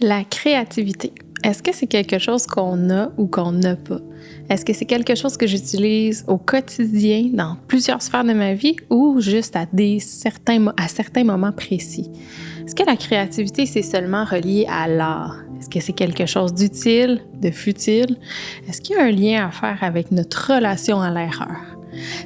La créativité, est-ce que c'est quelque chose qu'on a ou qu'on n'a pas? Est-ce que c'est quelque chose que j'utilise au quotidien dans plusieurs sphères de ma vie ou juste à certains moments précis? Est-ce que la créativité, c'est seulement relié à l'art? Est-ce que c'est quelque chose d'utile, de futile? Est-ce qu'il y a un lien à faire avec notre relation à l'erreur?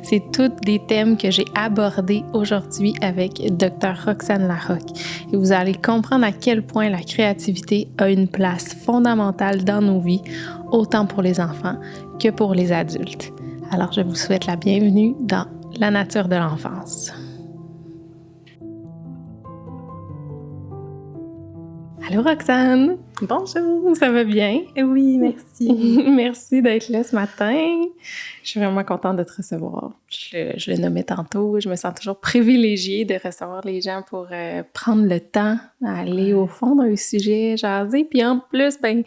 C'est tous des thèmes que j'ai abordés aujourd'hui avec Dr. Roxane Larocque. Et vous allez comprendre à quel point la créativité a une place fondamentale dans nos vies, autant pour les enfants que pour les adultes. Alors, je vous souhaite la bienvenue dans La nature de l'enfance. Allô Roxane! Bonjour! Ça va bien? Oui, merci. Merci d'être là ce matin. Je suis vraiment contente de te recevoir. Je le nommais tantôt, je me sens toujours privilégiée de recevoir les gens pour prendre le temps d'aller au fond d'un sujet, jaser. Puis en plus, ben,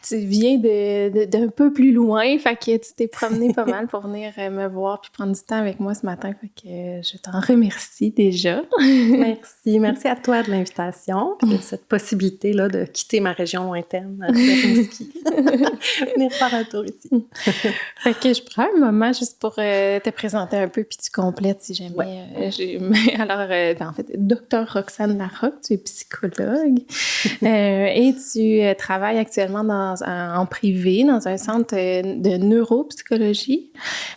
tu viens d'un peu plus loin, fait que tu t'es promené pas mal pour venir me voir puis prendre du temps avec moi ce matin. Fait que je t'en remercie déjà. Merci. Merci à toi de l'invitation et de cette possibilité-là de quitter ma région lointaine, vers Rimouski. Venir faire un tour ici. Fait que je prends un moment juste pour te présenter un peu puis tu complètes si jamais. Ouais. Alors, en fait, Dr. Roxane Larocque, tu es psychologue et tu travailles actuellement en privé dans un centre de neuropsychologie.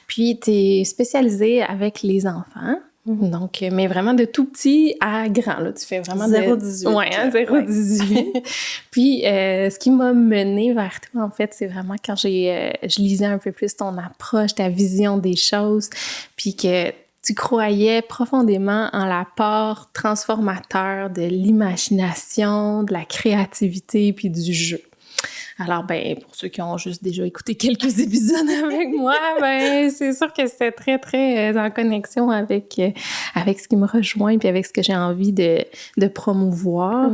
Puis, tu es spécialisée avec les enfants. Donc, mais vraiment de tout petit à grand, là. Tu fais vraiment 0-18. Ouais, hein, 0-18. Puis, ce qui m'a menée vers toi, en fait, c'est vraiment quand je lisais un peu plus ton approche, ta vision des choses, puis que tu croyais profondément en l'apport transformateur de l'imagination, de la créativité, puis du jeu. Alors, ben, pour ceux qui ont juste déjà écouté quelques épisodes avec moi, ben, c'est sûr que c'était très, très en connexion avec ce qui me rejoint puis avec ce que j'ai envie de promouvoir.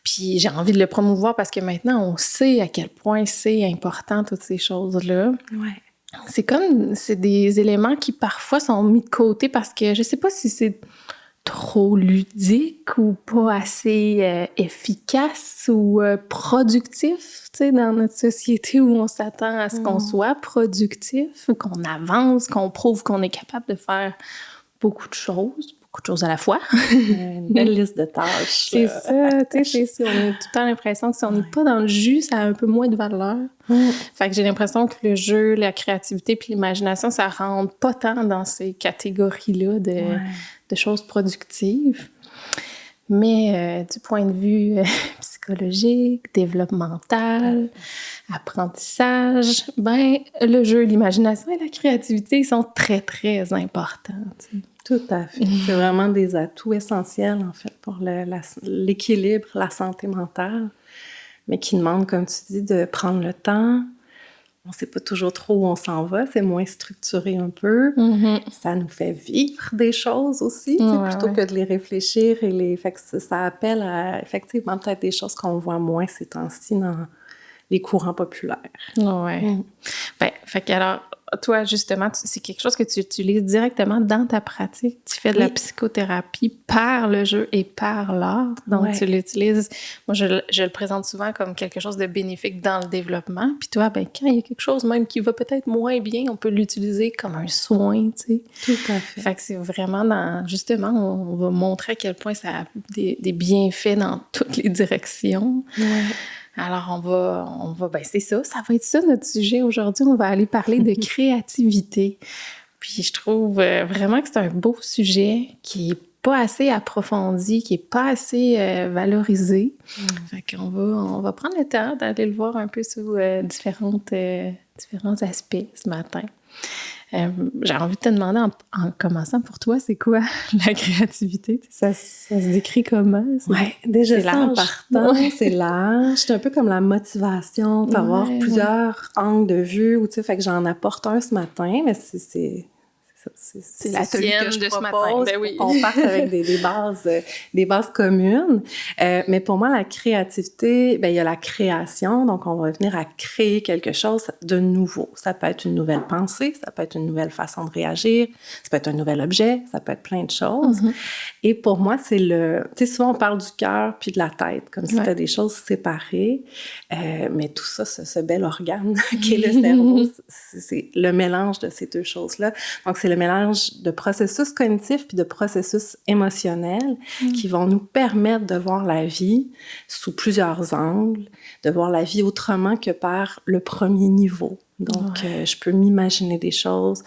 Puis j'ai envie de le promouvoir parce que maintenant, on sait à quel point c'est important, toutes ces choses-là. Ouais. C'est des éléments qui parfois sont mis de côté parce que je sais pas si c'est trop ludique ou pas assez efficace ou productif, tu sais, dans notre société où on s'attend à ce qu'on soit productif, qu'on avance, qu'on prouve qu'on est capable de faire beaucoup de choses à la fois. Une belle liste de tâches. C'est ça, tu sais, on a tout le temps l'impression que si on n'est pas dans le jus, ça a un peu moins de valeur. Fait que j'ai l'impression que le jeu, la créativité puis l'imagination, ça rentre pas tant dans ces catégories-là de choses productives. Mais du point de vue psychologique, développemental, apprentissage, ben le jeu, l'imagination et la créativité sont très, très importants. Tu sais. Tout à fait. C'est vraiment des atouts essentiels, en fait, pour l'équilibre, la santé mentale, mais qui demandent, comme tu dis, de prendre le temps. On ne sait pas toujours trop où on s'en va, c'est moins structuré un peu. Ça nous fait vivre des choses aussi, plutôt que de les réfléchir. Fait que ça appelle à, effectivement, peut-être des choses qu'on voit moins ces temps-ci dans les courants populaires. Ouais. Ben, fait que alors, toi, justement, c'est quelque chose que tu utilises directement dans ta pratique. Tu fais de la psychothérapie par le jeu et par l'art. Donc, tu l'utilises. Moi, je le présente souvent comme quelque chose de bénéfique dans le développement. Puis toi, ben, quand il y a quelque chose même qui va peut-être moins bien, on peut l'utiliser comme un soin, tu sais. Tout à fait. Fait que c'est vraiment justement, on va montrer à quel point ça a des bienfaits dans toutes les directions. Alors, on va, ben c'est ça va être ça notre sujet aujourd'hui. On va aller parler de créativité. Puis je trouve vraiment que c'est un beau sujet qui est pas assez approfondi, qui est pas assez valorisé. Fait qu'on on va prendre le temps d'aller le voir un peu sous différents aspects ce matin. J'ai envie de te demander en commençant pour toi, c'est quoi la créativité? Ça se décrit comment? Oui, déjà ça en partant, c'est large. C'est un peu comme la motivation, d'avoir plusieurs angles de vue, ou tu sais, fait que j'en apporte un ce matin, mais c'est C'est la celui tienne que je de ce matin. propose, Ben oui. pour qu'on parte avec des bases communes. Mais pour moi, la créativité, ben il y a la création, donc on va venir à créer quelque chose de nouveau. Ça peut être une nouvelle pensée, ça peut être une nouvelle façon de réagir, ça peut être un nouvel objet, ça peut être plein de choses. Mm-hmm. Et pour moi, c'est tu sais, souvent on parle du cœur puis de la tête, comme si c'était des choses séparées. Mais tout ça, ce bel organe qui est le cerveau, c'est le mélange de ces deux choses-là. Donc, c'est le mélange de processus cognitifs puis de processus émotionnels qui vont nous permettre de voir la vie sous plusieurs angles, de voir la vie autrement que par le premier niveau. Donc, je peux m'imaginer des choses,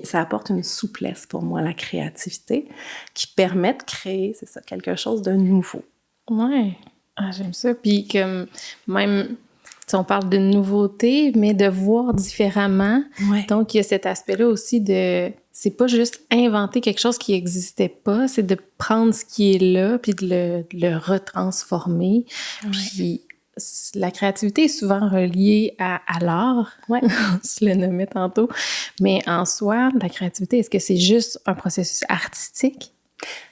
ça apporte une souplesse pour moi, la créativité, qui permet de créer, c'est ça, quelque chose de nouveau. Ouais. Ah, j'aime ça. Puis comme même, on parle de nouveauté, mais de voir différemment. Ouais. Donc, il y a cet aspect-là aussi de... C'est pas juste inventer quelque chose qui n'existait pas, c'est de prendre ce qui est là, puis de le retransformer. Ouais. Puis la créativité est souvent reliée à l'art. Ouais. Je le nommais tantôt. Mais en soi, la créativité, est-ce que c'est juste un processus artistique?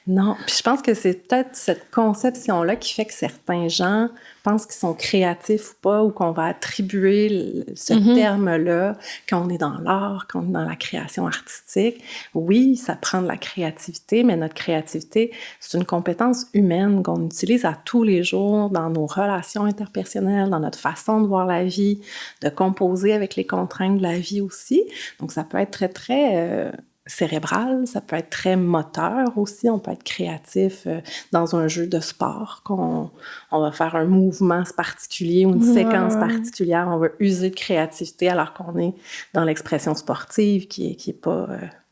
Non, puis je pense que c'est peut-être cette conception-là qui fait que certains gens pensent qu'ils sont créatifs ou pas, ou qu'on va attribuer ce terme-là quand on est dans l'art, quand on est dans la création artistique. Oui, ça prend de la créativité, mais notre créativité, c'est une compétence humaine qu'on utilise à tous les jours dans nos relations interpersonnelles, dans notre façon de voir la vie, de composer avec les contraintes de la vie aussi. Donc, ça peut être très, très... cérébral, ça peut être très moteur aussi, on peut être créatif dans un jeu de sport, on va faire un mouvement particulier ou une séquence particulière, on va user de créativité alors qu'on est dans l'expression sportive qui est pas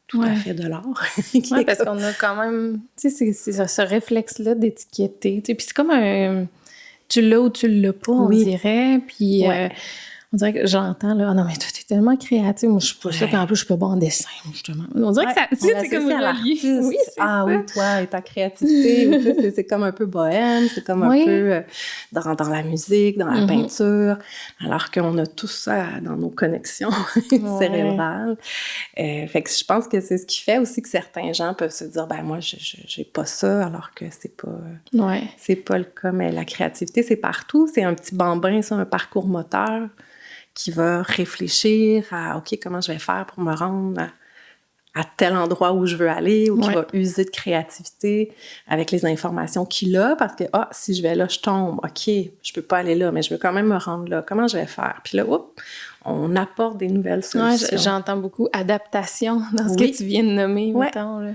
tout à fait de l'art. Oui, parce qu'on a quand même, tu sais, c'est ce réflexe-là d'étiqueter, tu sais, puis c'est comme un... Tu l'as ou tu l'as pas, on dirait, puis... On dirait que j'entends, là, « Ah non, mais toi, t'es tellement créative. Moi, je suis pas ça. Puis en plus, je suis pas bon en dessin, justement. » On dirait que ça, tu sais, c'est comme relié. Oui, c'est ça. Oui, toi et ta créativité. Tu sais, c'est comme un peu bohème. C'est comme un peu dans la musique, dans la peinture. Alors qu'on a tout ça dans nos connexions cérébrales. Fait que je pense que c'est ce qui fait aussi que certains gens peuvent se dire, ben moi, j'ai pas ça, alors que c'est pas le cas. Mais la créativité, c'est partout. C'est un petit bambin, ça, un parcours moteur qui va réfléchir à « OK, comment je vais faire pour me rendre à tel endroit où je veux aller » ou qui va user de créativité avec les informations qu'il a parce que « Ah, si je vais là, je tombe. OK, je peux pas aller là, mais je veux quand même me rendre là. Comment je vais faire? » Puis là, on apporte des nouvelles solutions. Ouais, j'entends beaucoup adaptation dans ce que tu viens de nommer, mettons. Là.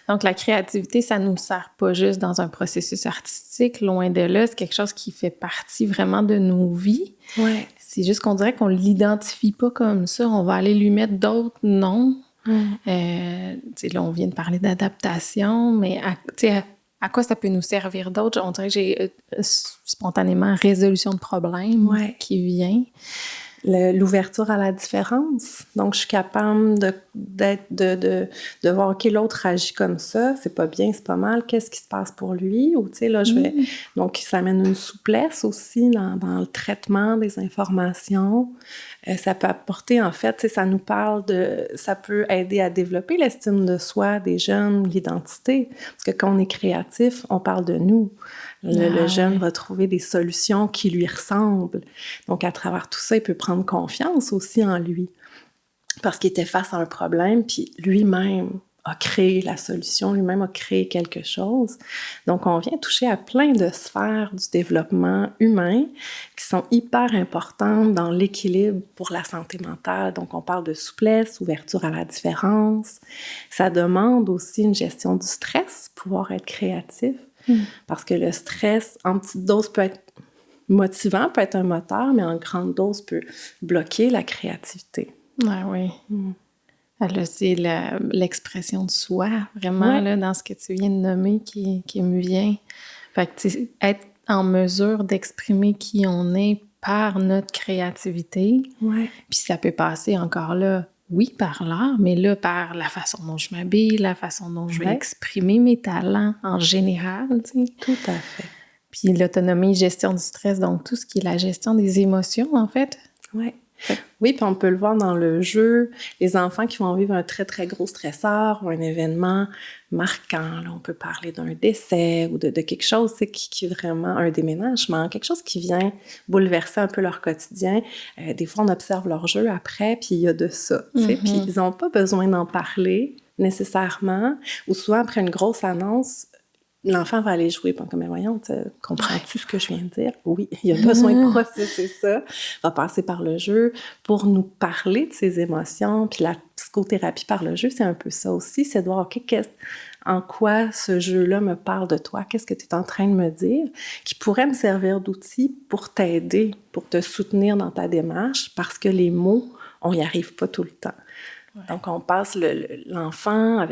Donc, la créativité, ça nous sert pas juste dans un processus artistique, loin de là. C'est quelque chose qui fait partie vraiment de nos vies. Ouais. C'est juste qu'on dirait qu'on l'identifie pas comme ça. On va aller lui mettre d'autres noms. Là, on vient de parler d'adaptation, mais à quoi ça peut nous servir d'autre? On dirait que j'ai spontanément résolution de problème qui vient. L'ouverture à la différence. Donc, je suis capable de voir, OK, l'autre agit comme ça, c'est pas bien, c'est pas mal, qu'est-ce qui se passe pour lui? Ou, tu sais, là, Donc, ça amène une souplesse aussi dans le traitement des informations. Ça peut apporter, en fait, tu sais, ça nous parle ça peut aider à développer l'estime de soi des jeunes, l'identité. Parce que quand on est créatif, on parle de nous. Le jeune va trouver des solutions qui lui ressemblent. Donc, à travers tout ça, il peut prendre confiance aussi en lui. Parce qu'il était face à un problème, puis lui-même a créé la solution, lui-même a créé quelque chose. Donc, on vient toucher à plein de sphères du développement humain qui sont hyper importantes dans l'équilibre pour la santé mentale. Donc, on parle de souplesse, ouverture à la différence. Ça demande aussi une gestion du stress, pouvoir être créatif. Parce que le stress, en petite dose, peut être motivant, peut être un moteur, mais en grande dose, peut bloquer la créativité. Oui. Alors, c'est l'expression de soi, vraiment, là, dans ce que tu viens de nommer, qui me vient. Fait que, être en mesure d'exprimer qui on est par notre créativité. Puis ça peut passer encore là, oui, par l'art, mais là, par la façon dont je m'habille, la façon dont je vais exprimer mes talents en général, tu sais. Tout à fait. Puis l'autonomie, gestion du stress, donc tout ce qui est la gestion des émotions, en fait. Oui. Oui, puis on peut le voir dans le jeu. Les enfants qui vont vivre un très, très gros stresseur ou un événement marquant, là, on peut parler d'un décès ou de quelque chose qui vraiment, un déménagement, quelque chose qui vient bouleverser un peu leur quotidien. Des fois, on observe leur jeu après, puis il y a de ça. Puis ils n'ont pas besoin d'en parler nécessairement, ou souvent après une grosse annonce, l'enfant va aller jouer, comme, mais voyons, comprends-tu ce que je viens de dire? Oui, il a besoin de processer ça, va passer par le jeu pour nous parler de ses émotions, puis la psychothérapie par le jeu, c'est un peu ça aussi, c'est de voir, OK, en quoi ce jeu-là me parle de toi, qu'est-ce que tu es en train de me dire, qui pourrait me servir d'outil pour t'aider, pour te soutenir dans ta démarche, parce que les mots, on n'y arrive pas tout le temps. Donc, on passe l'enfant,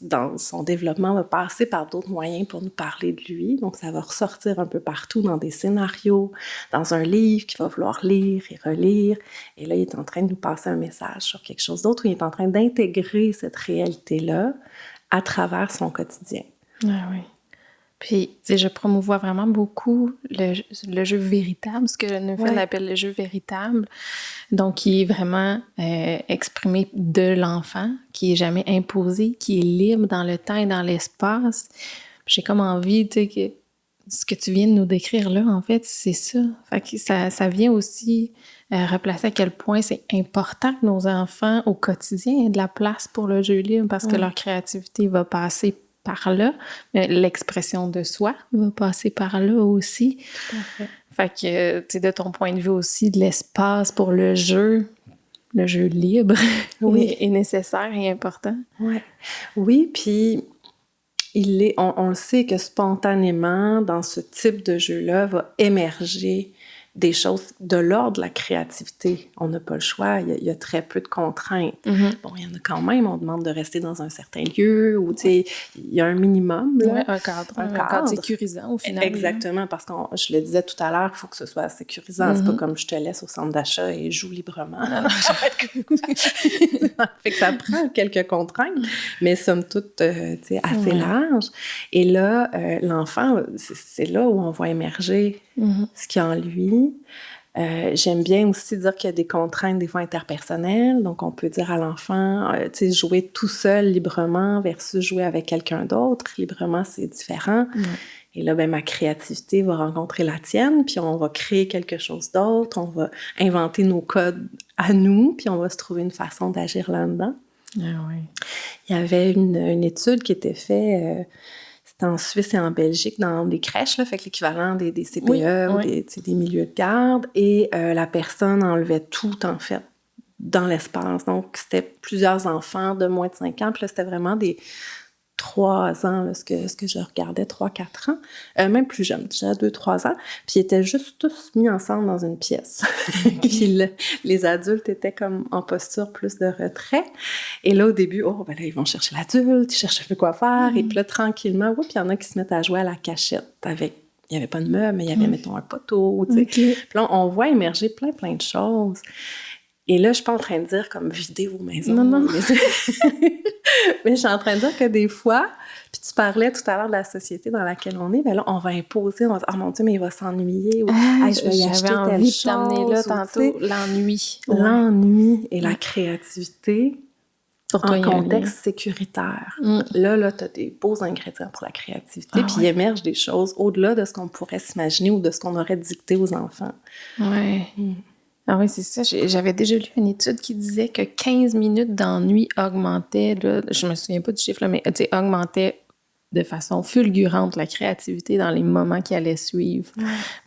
dans son développement, va passer par d'autres moyens pour nous parler de lui. Donc, ça va ressortir un peu partout dans des scénarios, dans un livre qu'il va vouloir lire et relire. Et là, il est en train de nous passer un message sur quelque chose d'autre, où il est en train d'intégrer cette réalité-là à travers son quotidien. Ah oui. Puis, tu sais, je promouvois vraiment beaucoup le jeu véritable, ce que Neufeld appelle le jeu véritable. Donc, qui est vraiment exprimé de l'enfant, qui est jamais imposé, qui est libre dans le temps et dans l'espace. J'ai comme envie, tu sais, que ce que tu viens de nous décrire là, en fait, c'est ça. Fait que ça vient aussi replacer à quel point c'est important que nos enfants, au quotidien, aient de la place pour le jeu libre, parce que leur créativité va passer par là, mais l'expression de soi va passer par là aussi. Tout à fait. Fait que, tu sais, de ton point de vue aussi, de l'espace pour le jeu libre, est nécessaire et important. Ouais. Oui, puis on le sait que spontanément, dans ce type de jeu-là, va émerger des choses de l'ordre de la créativité. On n'a pas le choix, il y a très peu de contraintes. Bon, il y en a quand même, on demande de rester dans un certain lieu, ou tu sais, il y a un minimum. Là, un cadre sécurisant au final. Exactement, parce que je le disais tout à l'heure, il faut que ce soit sécurisant. C'est pas comme je te laisse au centre d'achat et joue librement. Fait que ça prend quelques contraintes, mais somme toute, tu sais, assez large. Et là, l'enfant, c'est là où on voit émerger ce qu'il y a en lui. J'aime bien aussi dire qu'il y a des contraintes des fois interpersonnelles, donc on peut dire à l'enfant, tu sais, jouer tout seul librement versus jouer avec quelqu'un d'autre. Librement, c'est différent. Et là, ben, ma créativité va rencontrer la tienne, puis on va créer quelque chose d'autre, on va inventer nos codes à nous, puis on va se trouver une façon d'agir là-dedans. Ah oui. Il y avait une étude qui était faite... C'était en Suisse et en Belgique, dans des crèches, là, fait que l'équivalent des CPE ou des milieux de garde. Et la personne enlevait tout, en fait, dans l'espace. Donc, c'était plusieurs enfants de moins de 5 ans. Puis là, c'était vraiment des 3 ans, là, ce que je regardais, 3-4 ans. Même plus jeune, déjà 2-3 ans. Puis ils étaient juste tous mis ensemble dans une pièce. Puis les adultes étaient comme en posture plus de retrait. Et là, au début, ben là, ils vont chercher l'adulte, ils cherchent un peu quoi faire. Et puis là, tranquillement, puis il y en a qui se mettent à jouer à la cachette avec... Il n'y avait pas de meubles, mais il y avait, mettons, un poteau, tu sais. Puis là, on voit émerger plein de choses. Et là, je suis pas en train de dire comme vider vos maisons. Non. Mais je suis en train de dire que des fois, puis tu parlais tout à l'heure de la société dans laquelle on est, bien là, on va imposer, on va dire, oh mon Dieu, mais il va s'ennuyer, ou je vais y acheter telle chose. J'avais envie de t'amener là tantôt, l'ennui. L'ennui et la créativité pour toi, en contexte sécuritaire. Là, tu as des beaux ingrédients pour la créativité, puis il émerge des choses au-delà de ce qu'on pourrait s'imaginer ou de ce qu'on aurait dicté aux enfants. Ouais. Ah oui, c'est ça. J'avais déjà lu une étude qui disait que 15 minutes d'ennui augmentaient, là, je me souviens pas du chiffre, là, mais augmentait de façon fulgurante la créativité dans les moments qui allaient suivre.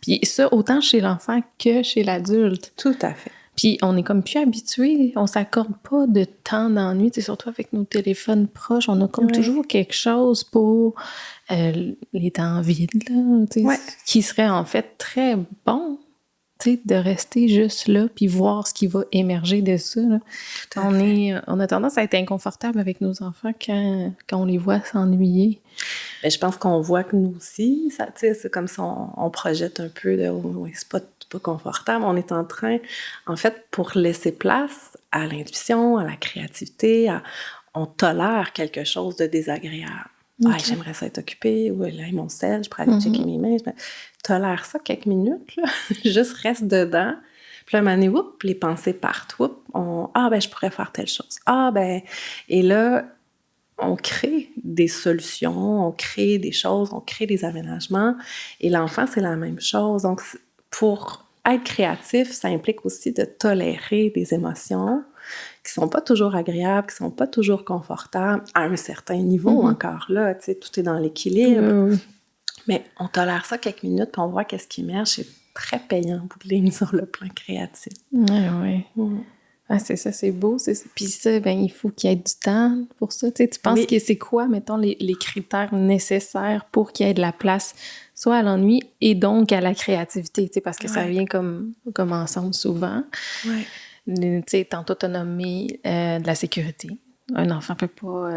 Puis ça, autant chez l'enfant que chez l'adulte. Tout à fait. Puis on est comme plus habitué, on s'accorde pas de temps d'ennui, surtout avec nos téléphones proches, on a comme toujours quelque chose pour les temps vides, là, qui serait en fait très bon. De rester juste là puis voir ce qui va émerger de ça. Là. On a tendance à être inconfortable avec nos enfants quand on les voit s'ennuyer. Bien, je pense qu'on voit que nous aussi, ça, c'est comme si on projette un peu de c'est pas confortable. On est en train, en fait, pour laisser place à l'intuition, à la créativité, on tolère quelque chose de désagréable. J'aimerais ça être occupée, ou là, mon sel, je pourrais aller checker mes mails. Tolère ça quelques minutes, là. Juste reste dedans. Puis là, un moment donné, oups, les pensées partent. Oups, je pourrais faire telle chose. Et là, on crée des solutions, on crée des choses, on crée des aménagements. Et l'enfant, c'est la même chose. Donc, pour être créatif, ça implique aussi de tolérer des émotions qui sont pas toujours agréables, qui sont pas toujours confortables, à un certain niveau encore là. Tu sais, tout est dans l'équilibre. Oui. Mais on tolère ça quelques minutes, puis on voit qu'est-ce qui émerge. C'est très payant, en bout de ligne, sur le plan créatif. Oui. Ah, c'est ça, c'est beau. Puis ça, il faut qu'il y ait du temps pour ça. Tu sais, tu penses que c'est quoi, mettons, les critères nécessaires pour qu'il y ait de la place, soit à l'ennui et donc à la créativité, tu sais, parce que ça vient comme ensemble souvent. Oui. Tu sais, tantôt t'as nommé de la sécurité. Un enfant peut pas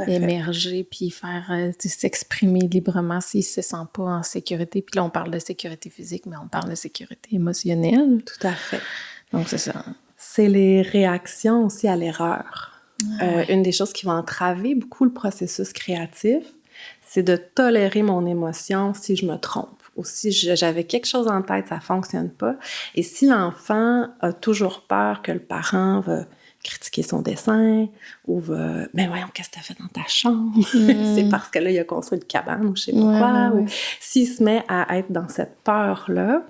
émerger puis faire s'exprimer librement s'il se sent pas en sécurité. Puis là, on parle de sécurité physique, mais on parle de sécurité émotionnelle. Tout à fait. Donc, c'est ça. C'est les réactions aussi à l'erreur. Une des choses qui va entraver beaucoup le processus créatif, c'est de tolérer mon émotion si je me trompe ou si j'avais quelque chose en tête, ça fonctionne pas. Et si l'enfant a toujours peur que le parent va critiquer son dessin ou va « Mais voyons, qu'est-ce que tu as fait dans ta chambre? » C'est parce que là, il a construit une cabane ou je sais pas quoi. Ou s'il se met à être dans cette peur-là,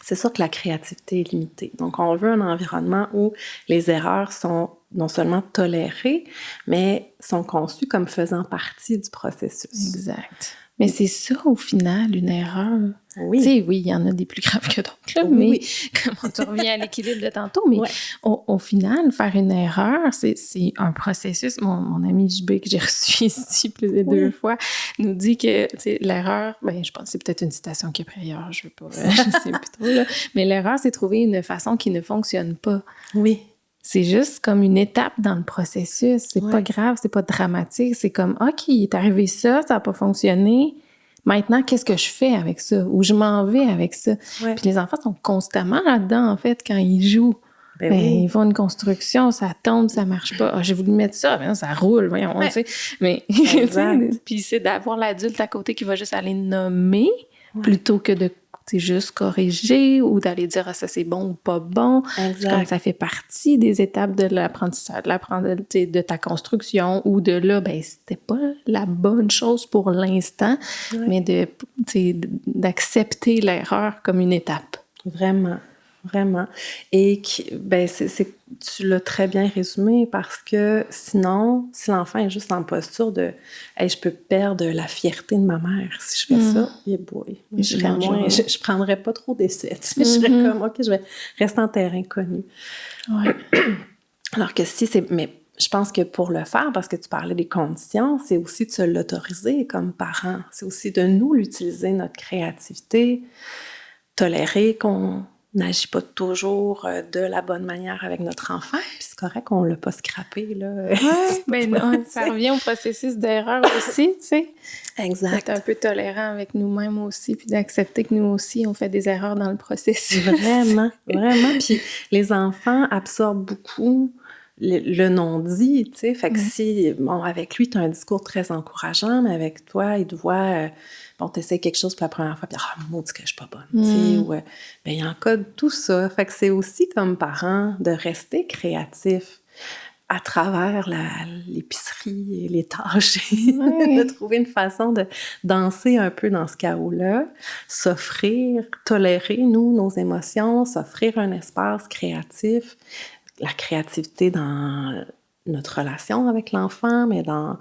c'est sûr que la créativité est limitée. Donc, on veut un environnement où les erreurs sont non seulement tolérées, mais sont conçues comme faisant partie du processus. Exact. Mais c'est ça, au final, une erreur. Oui. Tu sais, oui, il y en a des plus graves que d'autres, là, mais comment tu reviens à l'équilibre de tantôt, mais au final, faire une erreur, c'est un processus. Mon ami JB, que j'ai reçu ici plus de 2 fois, nous dit que l'erreur, je pense que c'est peut-être une citation qu'il a pris ailleurs, je sais plus trop, là, mais l'erreur, c'est trouver une façon qui ne fonctionne pas. Oui. C'est juste comme une étape dans le processus. C'est pas grave, c'est pas dramatique. C'est comme, OK, il est arrivé ça n'a pas fonctionné. Maintenant, qu'est-ce que je fais avec ça? Où je m'en vais avec ça? Puis les enfants sont constamment là-dedans, en fait, quand ils jouent. Ils font une construction, ça tombe, ça marche pas. J'ai voulu mettre ça, mais non, ça roule, voyons, tu sais. Mais, puis c'est d'avoir l'adulte à côté qui va juste aller nommer plutôt que de juste corriger ou d'aller dire ça c'est bon ou pas bon. Comme ça fait partie des étapes de l'apprentissage, de ta construction ou de là, c'était pas la bonne chose pour l'instant, mais d'accepter l'erreur comme une étape. Vraiment. Vraiment. Et tu l'as très bien résumé parce que sinon, si l'enfant est juste en posture de hey, je peux perdre la fierté de ma mère si je fais ça, je prendrais pas trop d'essais. Je serais comme OK, je vais rester en terrain connu. Ouais. Alors que mais je pense que pour le faire, parce que tu parlais des conditions, c'est aussi de se l'autoriser comme parent. C'est aussi de nous l'utiliser, notre créativité, tolérer qu'on n'agit pas toujours de la bonne manière avec notre enfant, puis c'est correct qu'on l'a pas scrappé, là. Non, ça revient au processus d'erreur aussi, tu sais. Exact. D'être un peu tolérant avec nous-mêmes aussi, puis d'accepter que nous aussi, on fait des erreurs dans le processus. Vraiment, vraiment. Puis les enfants absorbent beaucoup le non-dit, tu sais. Fait que si, avec lui, tu as un discours très encourageant, mais avec toi, il te voit... t'essaies quelque chose pour la première fois, puis maudit que je suis pas bonne, tu sais, ou il encode tout ça. Fait que c'est aussi comme parent de rester créatif à travers l'épicerie et les tâches, de trouver une façon de danser un peu dans ce chaos-là, s'offrir, tolérer, nos émotions, s'offrir un espace créatif, la créativité dans notre relation avec l'enfant, mais dans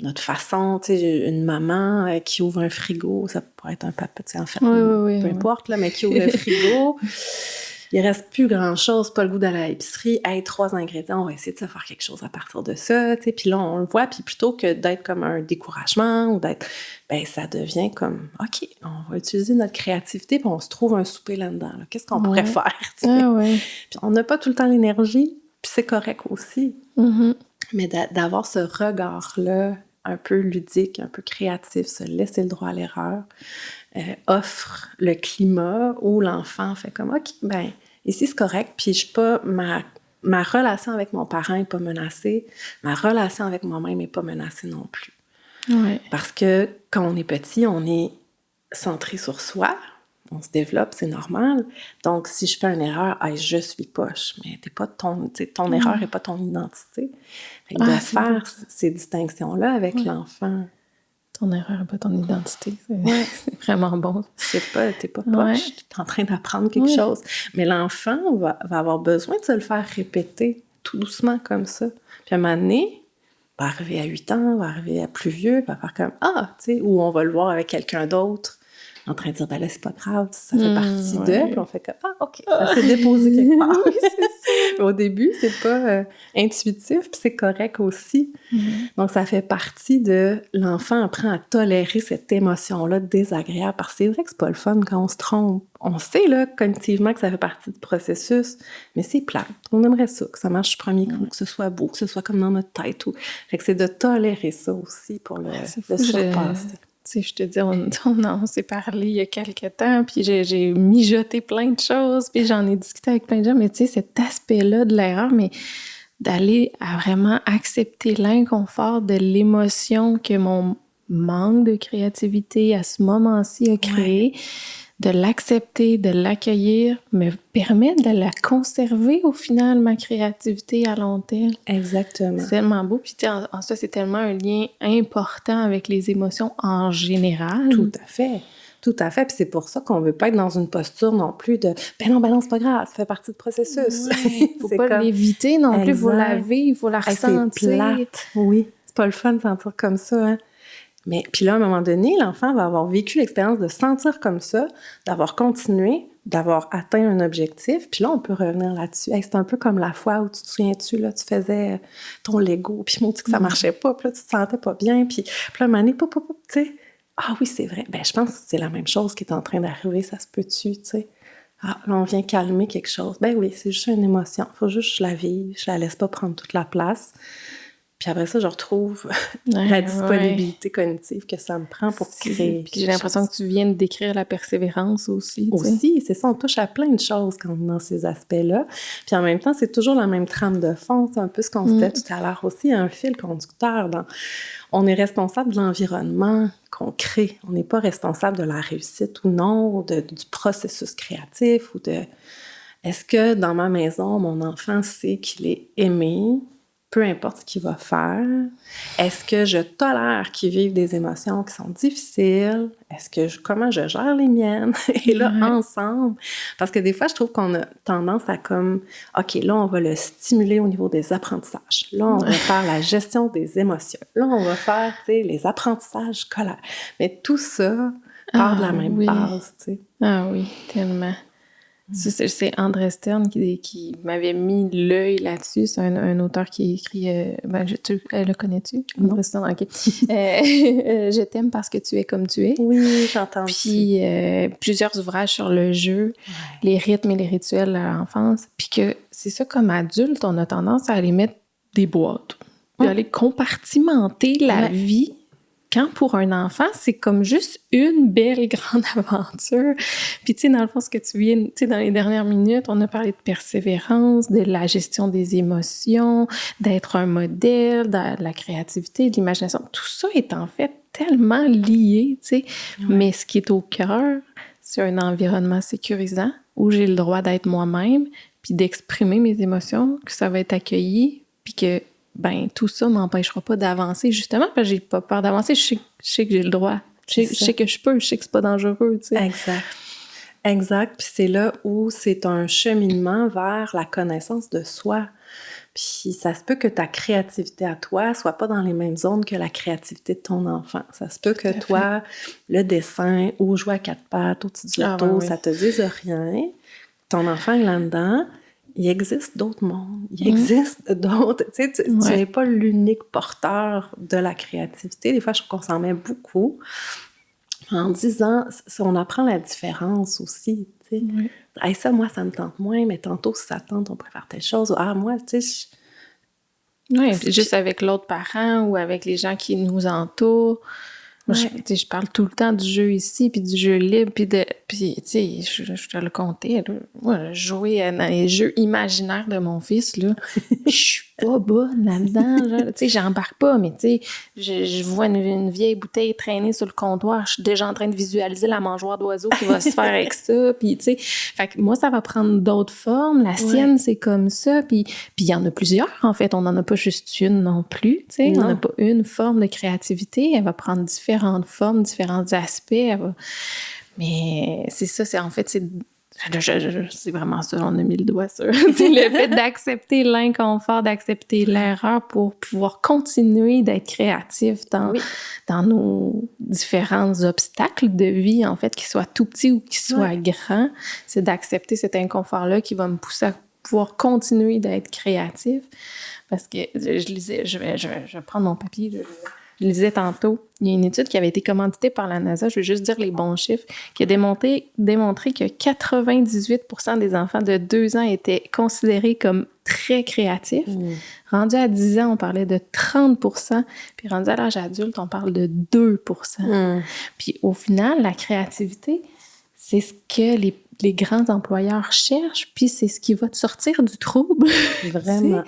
notre façon, tu sais, une maman qui ouvre un frigo, ça pourrait être un papa, tu sais, en fait, peu importe, là, mais qui ouvre le frigo, il reste plus grand-chose, pas le goût d'aller à l'épicerie, 3 ingrédients, on va essayer de se faire quelque chose à partir de ça, tu sais, puis là, on le voit, puis plutôt que d'être comme un découragement ou d'être, ça devient comme, OK, on va utiliser notre créativité, puis on se trouve un souper là-dedans, là. Qu'est-ce qu'on pourrait faire, tu sais? Puis on n'a pas tout le temps l'énergie, puis c'est correct aussi. Mais d'avoir ce regard-là, un peu ludique, un peu créatif, se laisser le droit à l'erreur, offre le climat où l'enfant fait comme « OK, ici c'est correct, puis je suis pas... Ma relation avec mon parent n'est pas menacée, ma relation avec moi-même n'est pas menacée non plus. » Parce que quand on est petit, on est centré sur soi, on se développe, c'est normal. Donc, si je fais une erreur, je suis poche, mais t'es pas ton erreur n'est pas ton identité. Fait que de faire ces distinctions-là avec l'enfant. Ton erreur n'est pas ton identité. C'est vraiment bon. T'es pas poche, t'es en train d'apprendre quelque chose. Mais l'enfant va avoir besoin de se le faire répéter tout doucement comme ça. Puis à un moment donné, va arriver à 8 ans, va arriver à plus vieux, va faire comme tu sais, ou on va le voir avec quelqu'un d'autre en train de dire, ben là, c'est pas grave, ça fait partie d'eux, puis on fait comme, OK, ça s'est déposé quelque part. Oui, c'est ça. Au début, c'est pas intuitif, puis c'est correct aussi. Donc, ça fait partie de l'enfant apprend à tolérer cette émotion-là désagréable, parce que c'est vrai que c'est pas le fun quand on se trompe. On sait, là, cognitivement, que ça fait partie du processus, mais c'est plate. On aimerait ça, que ça marche du premier coup, que ce soit beau, que ce soit comme dans notre tête. Fait que c'est de tolérer ça aussi pour le surpasser. Tu sais, je te dis, on s'est parlé il y a quelques temps, puis j'ai mijoté plein de choses, puis j'en ai discuté avec plein de gens, mais tu sais, cet aspect-là de l'erreur, mais d'aller à vraiment accepter l'inconfort de l'émotion que mon manque de créativité à ce moment-ci a créé, de l'accepter, de l'accueillir, me permet de la conserver au final, ma créativité à long terme. Exactement. C'est tellement beau. Puis en ça, c'est tellement un lien important avec les émotions en général. Tout à fait. Tout à fait. Puis c'est pour ça qu'on veut pas être dans une posture non plus de « ben non, c'est pas grave, ça fait partie du processus. Ouais, » faut pas l'éviter non plus, il faut la vivre, il faut la ressentir. C'est plate. Oui, c'est pas le fun de sentir comme ça, hein. Mais puis là, à un moment donné, l'enfant va avoir vécu l'expérience de sentir comme ça, d'avoir continué, d'avoir atteint un objectif. Puis là, on peut revenir là-dessus. C'est un peu comme la fois où tu te souviens-tu, là, tu faisais ton Lego, puis moi, tu dis que ça marchait pas, puis là, tu te sentais pas bien, puis là, à un moment donné, tu sais, ah oui, c'est vrai. Ben, je pense que c'est la même chose qui est en train d'arriver, ça se peut-tu, tu sais. Ah, là, on vient calmer quelque chose. Ben oui, c'est juste une émotion. Faut juste que je la vive, je la laisse pas prendre toute la place. Puis après ça, je retrouve la disponibilité cognitive que ça me prend pour créer. Puis j'ai l'impression que tu viens de décrire la persévérance aussi. Aussi, c'est ça, on touche à plein de choses quand on est dans ces aspects-là. Puis en même temps, c'est toujours la même trame de fond. C'est un peu ce qu'on se disait tout à l'heure aussi, un fil conducteur. On est responsable de l'environnement qu'on crée. On n'est pas responsable de la réussite ou non, du processus créatif ou de... Est-ce que dans ma maison, mon enfant sait qu'il est aimé? Peu importe ce qu'il va faire. Est-ce que je tolère qu'il vive des émotions qui sont difficiles? Comment je gère les miennes? Et là, ensemble, parce que des fois, je trouve qu'on a tendance à comme, OK, là, on va le stimuler au niveau des apprentissages. Là, on va faire la gestion des émotions. Là, on va faire, tu sais, les apprentissages scolaires. Mais tout ça part de la même base, tu sais. Ah oui, tellement. C'est André Stern qui m'avait mis l'œil là-dessus. C'est un auteur qui écrit... le connais-tu? André Stern, OK. Je t'aime parce que tu es comme tu es. Oui, j'entends. Puis plusieurs ouvrages sur le jeu, les rythmes et les rituels à l'enfance. Puis que c'est ça, comme adulte, on a tendance à aller mettre des boîtes. Puis aller compartimenter la vie. Quand pour un enfant, c'est comme juste une belle grande aventure. Puis tu sais, dans le fond, ce que tu viens, tu sais, dans les dernières minutes, on a parlé de persévérance, de la gestion des émotions, d'être un modèle, de la créativité, de l'imagination. Tout ça est en fait tellement lié, tu sais. Mais ce qui est au cœur, c'est un environnement sécurisant où j'ai le droit d'être moi-même, puis d'exprimer mes émotions, que ça va être accueilli, puis que ben tout ça m'empêchera pas d'avancer, justement, parce que j'ai pas peur d'avancer. Je sais que j'ai le droit. Je sais que je peux. Je sais que c'est pas dangereux, tu sais. Exact. Puis c'est là où c'est un cheminement vers la connaissance de soi. Puis ça se peut que ta créativité à toi soit pas dans les mêmes zones que la créativité de ton enfant. Ça se peut que toi, le dessin ou jouer à 4 pattes au-dessus du loto, ça te dise rien. Ton enfant est là-dedans. Il existe d'autres mondes, il existe d'autres... Tu sais, tu n'es pas l'unique porteur de la créativité. Des fois, je trouve qu'on s'en met beaucoup. En disant, on apprend la différence aussi, tu sais. Hey, ça, moi, ça me tente moins, mais tantôt, si ça tente, on pourrait faire telle chose. Ah, moi, tu sais... Oui, juste avec l'autre parent ou avec les gens qui nous entourent. Moi, je parle tout le temps du jeu ici, puis du jeu libre, puis tu sais, je te le comptais, là. Moi, jouer dans les jeux imaginaires de mon fils, là, je suis pas bonne là-dedans. Là. Tu sais, j'embarque pas, mais tu sais, je vois une vieille bouteille traîner sur le comptoir. Je suis déjà en train de visualiser la mangeoire d'oiseau qui va se faire avec ça. Puis, tu sais, fait que moi, ça va prendre d'autres formes. La sienne, c'est comme ça. Puis il y en a plusieurs, en fait. On n'en a pas juste une non plus. Tu sais, on n'a pas une forme de créativité. Elle va prendre différentes formes, différents aspects. Mais c'est ça, c'est vraiment ça, on a mis le doigt sur. C'est le fait d'accepter l'inconfort, d'accepter l'erreur pour pouvoir continuer d'être créatif dans nos différents obstacles de vie, en fait, qu'ils soient tout petits ou qu'ils soient grands. C'est d'accepter cet inconfort-là qui va me pousser à pouvoir continuer d'être créatif. Parce que je lisais, je vais prendre mon papier, je lisais tantôt, il y a une étude qui avait été commanditée par la NASA, je vais juste dire les bons chiffres, qui a démontré que 98% des enfants de 2 ans étaient considérés comme très créatifs. Rendu à 10 ans, on parlait de 30%, puis rendu à l'âge adulte, on parle de 2%. Puis au final, la créativité, c'est ce que les grands employeurs cherchent, puis c'est ce qui va te sortir du trouble. Vraiment.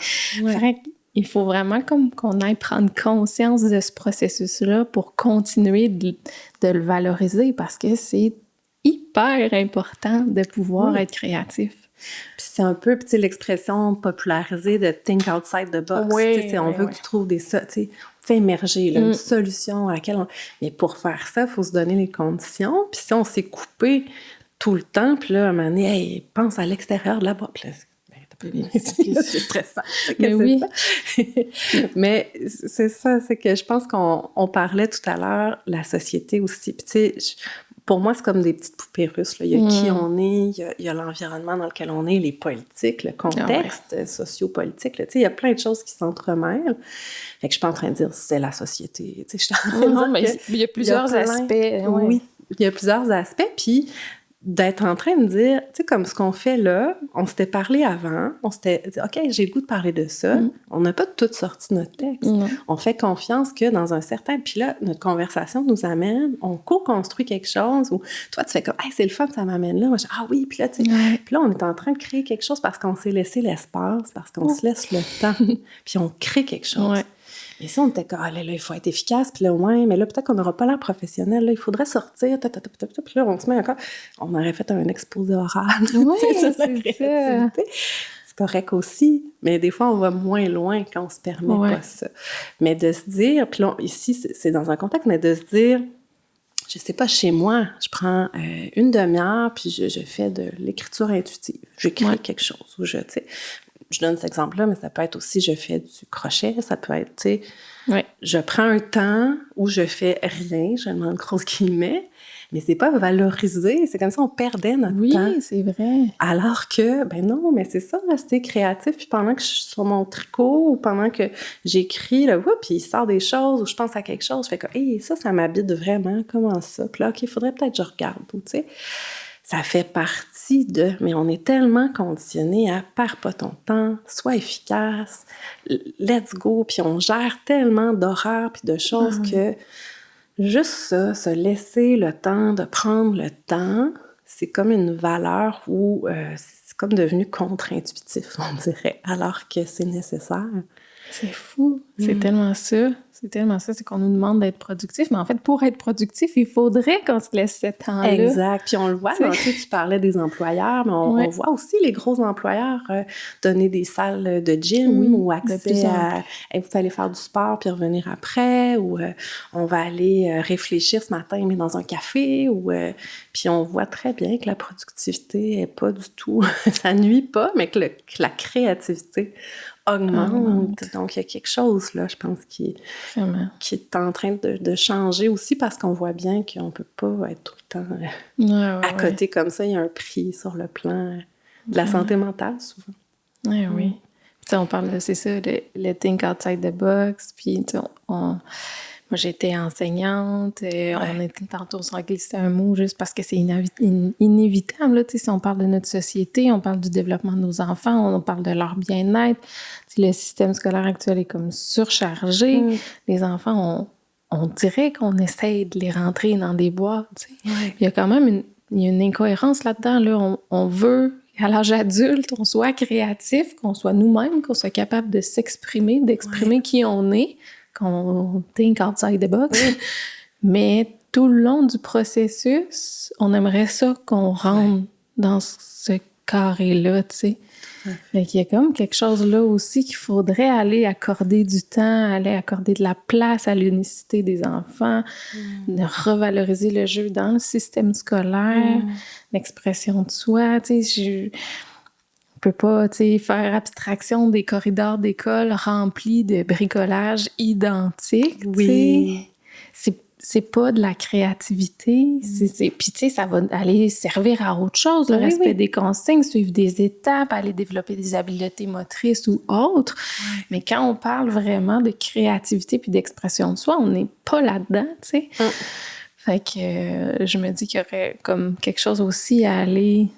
Il faut vraiment qu'on aille prendre conscience de ce processus-là pour continuer de le valoriser parce que c'est hyper important de pouvoir être créatif. Puis c'est un peu l'expression popularisée de « think outside the box ». On veut que tu trouves fait émerger une solution à laquelle Mais pour faire ça, il faut se donner les conditions. Puis si on s'est coupé tout le temps, puis là, à un moment donné, hey, pense à l'extérieur de la boîte. C'est stressant. Mais Mais c'est ça, c'est que je pense qu'on parlait tout à l'heure, la société aussi. Puis tu sais, pour moi, c'est comme des petites poupées russes. Là. Il y a qui on est, il y a l'environnement dans lequel on est, les politiques, le contexte socio-politique. Tu sais, il y a plein de choses qui s'entremêlent. Fait que je suis pas en train de dire c'est la société. Tu sais, il y a plusieurs aspects. Oui, il y a plusieurs aspects. Puis d'être en train de dire, tu sais, comme ce qu'on fait là, on s'était parlé avant, on s'était dit, OK, j'ai le goût de parler de ça. On n'a pas tout sorti notre texte. On fait confiance que dans un certain... Puis là, notre conversation nous amène, on co-construit quelque chose où toi, tu fais comme, hey, c'est le fun, ça m'amène là. Moi, je dis, ah oui, puis là, tu sais... Puis là, on est en train de créer quelque chose parce qu'on s'est laissé l'espace, parce qu'on se laisse le temps, puis on crée quelque chose. Mais si on était comme, là, il faut être efficace, puis là, mais là, peut-être qu'on n'aura pas l'air professionnel, là, il faudrait sortir, puis là, on se met encore... On aurait fait un exposé oral. Oui, c'est ça. C'est correct aussi, mais des fois, on va moins loin quand on se permet pas ça. Mais de se dire, puis là, ici, c'est dans un contexte, mais de se dire, je sais pas, chez moi, je prends une demi-heure, puis je fais de l'écriture intuitive. J'écris quelque chose, ou tu sais... Je donne cet exemple-là, mais ça peut être aussi, je fais du crochet, ça peut être, tu sais, je prends un temps où je fais rien, je demande grosse guillemets, mais c'est pas valorisé, c'est comme ça on perdait notre temps. Oui, c'est vrai. Alors que, ben non, mais c'est ça, rester créatif, puis pendant que je suis sur mon tricot, ou pendant que j'écris, là, puis il sort des choses, ou je pense à quelque chose, je fais comme, hey, ça m'habite vraiment, comment ça? Puis là, OK, il faudrait peut-être que je regarde, tu sais. Ça fait partie de... Mais on est tellement conditionnés à « perds pas ton temps, sois efficace, let's go », puis on gère tellement d'horaires puis de choses que juste ça, se laisser le temps de prendre le temps, c'est comme une valeur où c'est comme devenu contre-intuitif, on dirait, alors que c'est nécessaire. C'est fou, c'est tellement ça. C'est tellement ça, c'est qu'on nous demande d'être productif, mais en fait, pour être productif, il faudrait qu'on se laisse ce temps-là. Exact, puis on le voit, tu parlais des employeurs, mais on voit aussi les gros employeurs donner des salles de gym ou accès à... vous allez faire du sport puis revenir après, ou on va aller réfléchir ce matin, mais dans un café, ou puis on voit très bien que la productivité n'est pas du tout... ça nuit pas, mais que la créativité augmente. Donc, il y a quelque chose, là, je pense, qui est en train de changer aussi parce qu'on voit bien qu'on ne peut pas être tout le temps à côté comme ça. Il y a un prix sur le plan de la santé mentale, souvent. Oui. Puis, on parle de, c'est ça, le think outside the box. Puis, moi, j'étais enseignante. On était tantôt, on s'en glissait un mot juste parce que c'est inévitable. Là, si on parle de notre société, on parle du développement de nos enfants, on parle de leur bien-être. Le système scolaire actuel est comme surchargé. Les enfants, on dirait qu'on essaye de les rentrer dans des boîtes. Il y a quand même une incohérence là-dedans. Là. On veut qu'à l'âge adulte, on soit créatif, qu'on soit nous-mêmes, qu'on soit capable de s'exprimer, d'exprimer qui on est, qu'on think outside the box. Mais tout le long du processus, on aimerait ça qu'on rentre dans ce carré-là, tu sais. Fait qu'il y a comme quelque chose là aussi qu'il faudrait aller accorder du temps, aller accorder de la place à l'unicité des enfants, de revaloriser le jeu dans le système scolaire, l'expression de soi, tu sais, on peut pas, tu sais, faire abstraction des corridors d'école remplis de bricolage identique, tu sais. C'est pas de la créativité. Puis, tu sais, ça va aller servir à autre chose, le respect des consignes, suivre des étapes, aller développer des habiletés motrices ou autres. Mais quand on parle vraiment de créativité puis d'expression de soi, on n'est pas là-dedans, tu sais. Fait que je me dis qu'il y aurait comme quelque chose aussi à aller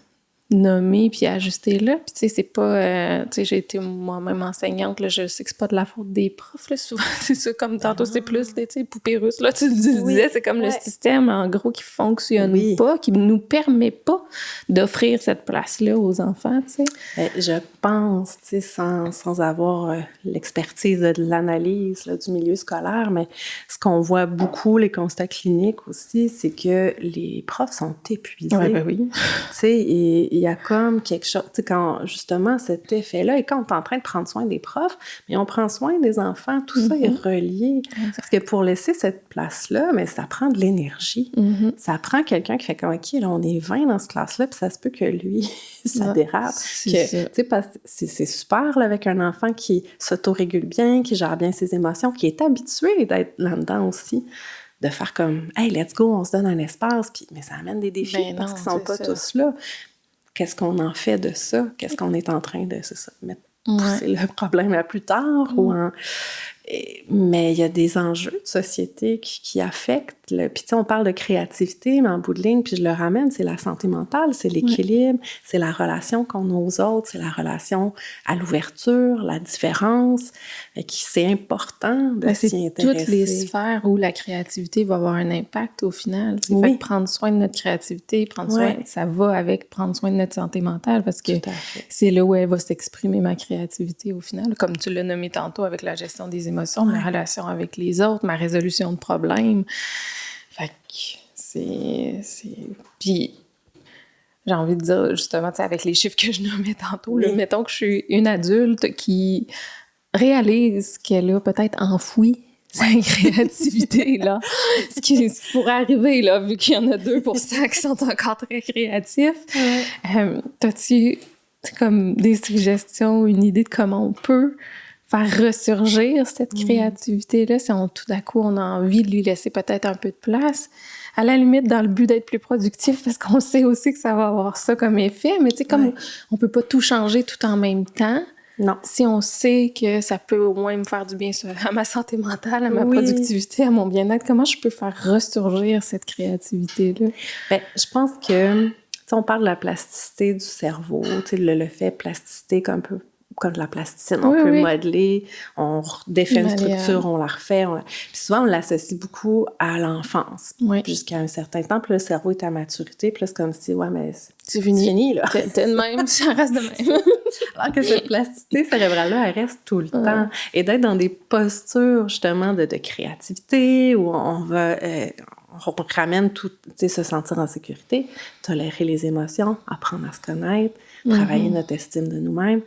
nommer puis ajuster là. Puis tu sais, c'est pas... tu sais, j'ai été moi-même enseignante, là, je sais que c'est pas de la faute des profs, là, souvent, c'est ça, comme tantôt, c'est plus, tu sais, poupées russes, là, tu le disais, c'est comme le système, en gros, qui fonctionne pas, qui nous permet pas d'offrir cette place-là aux enfants, tu sais. Je pense, tu sais, sans avoir l'expertise de l'analyse là, du milieu scolaire, mais ce qu'on voit beaucoup, les constats cliniques aussi, c'est que les profs sont épuisés. Oui. Tu sais, et il y a comme quelque chose, tu sais, quand justement cet effet-là, et quand on est en train de prendre soin des profs, mais on prend soin des enfants, tout ça est relié. Parce que pour laisser cette place-là, mais ça prend de l'énergie. Ça prend quelqu'un qui fait comme, OK, là, on est 20 dans cette classe-là, puis ça se peut que lui, ça dérape. Tu sais, parce que c'est super là, avec un enfant qui s'autorégule bien, qui gère bien ses émotions, qui est habitué d'être là-dedans aussi. De faire comme, hey, let's go, on se donne un espace, puis, mais ça amène des défis parce qu'ils ne sont pas tous là. Qu'est-ce qu'on en fait de ça? Qu'est-ce qu'on est en train de mettre pousser le problème à plus tard? Mais il y a des enjeux de société qui affectent. Puis tu sais, on parle de créativité, mais en bout de ligne, puis je le ramène, c'est la santé mentale, c'est l'équilibre, c'est la relation qu'on a aux autres, c'est la relation à l'ouverture, la différence. C'est important de s'y intéresser. C'est toutes les sphères où la créativité va avoir un impact au final. Fait que prendre soin de notre créativité, prendre soin, ça va avec prendre soin de notre santé mentale parce que c'est là où elle va s'exprimer, ma créativité au final. Comme tu l'as nommé tantôt avec la gestion des émotions, ma relation avec les autres, ma résolution de problèmes. Fait que c'est... Puis j'ai envie de dire, justement, tu sais, avec les chiffres que je nommais tantôt, là, mettons que je suis une adulte qui réalise qu'elle a peut-être enfoui sa créativité, là. Ce qui pourrait arriver, là, vu qu'il y en a 2% qui sont encore très créatifs. T'as-tu comme des suggestions, une idée de comment on peut faire ressurgir cette créativité-là, si tout d'un coup, on a envie de lui laisser peut-être un peu de place, à la limite dans le but d'être plus productif, parce qu'on sait aussi que ça va avoir ça comme effet, mais tu sais, comme on peut pas tout changer tout en même temps, si on sait que ça peut au moins me faire du bien à ma santé mentale, à ma productivité, à mon bien-être, comment je peux faire ressurgir cette créativité-là? Bien, je pense que, tu sais, on parle de la plasticité du cerveau, tu sais, le fait plasticité comme de la plasticine, on peut modeler, on défait une structure, on la refait. Puis souvent, on l'associe beaucoup à l'enfance, jusqu'à un certain temps. Puis le cerveau est à maturité, puis là, c'est comme si, mais c'est fini, là. T'es de même, ça reste de même. Alors que cette plasticité cérébrale-là, elle reste tout le temps. Et d'être dans des postures, justement, de créativité, où on va... on ramène tout, tu sais, se sentir en sécurité, tolérer les émotions, apprendre à se connaître, travailler notre estime de nous-mêmes.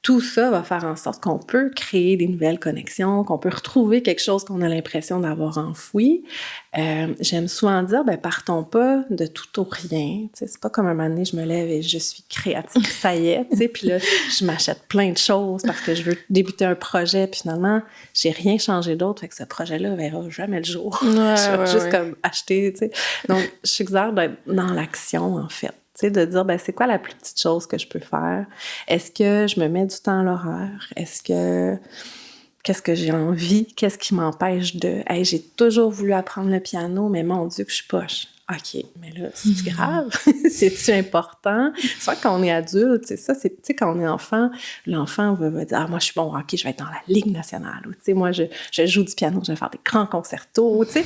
Tout ça va faire en sorte qu'on peut créer des nouvelles connexions, qu'on peut retrouver quelque chose qu'on a l'impression d'avoir enfoui. J'aime souvent dire, partons pas de tout au rien. Tu sais, c'est pas comme un moment donné, je me lève et je suis créative, ça y est, tu sais, puis là, je m'achète plein de choses parce que je veux débuter un projet, puis finalement, j'ai rien changé d'autre, fait que ce projet-là verra jamais le jour. Je vais juste comme acheter, tu sais. Donc, je suggère d'être dans l'action, en fait. Tu sais, de dire, c'est quoi la plus petite chose que je peux faire? Est-ce que je me mets du temps à l'horaire? Qu'est-ce que j'ai envie? Qu'est-ce qui m'empêche de... Hey, j'ai toujours voulu apprendre le piano, mais mon Dieu que je suis poche. OK, mais là, c'est grave? C'est-tu important? Soit quand on est adulte, c'est ça, tu sais, quand on est enfant, l'enfant va dire, moi, je suis bon, OK, je vais être dans la Ligue nationale. Ou, tu sais, moi, je joue du piano, je vais faire des grands concertos, tu sais.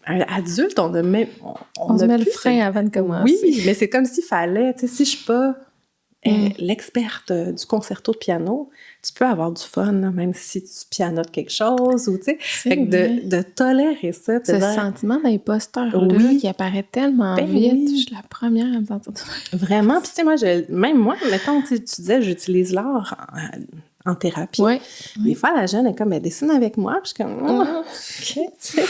Un adulte, on se met le frein avant de commencer. Oui, mais c'est comme s'il fallait, tu sais, si je suis pas l'experte du concerto de piano, tu peux avoir du fun, là, même si tu pianotes quelque chose, ou tu sais. Fait que de tolérer ça. Ce sentiment d'imposteur-là qui apparaît tellement vite. Oui. Je suis la première à me sentir ça. Vraiment. Puis tu sais, moi, mettons, tu disais, j'utilise l'art en thérapie. Ouais. Des fois, la jeune est comme, elle dessine avec moi. Puis je suis comme, OK, tu sais,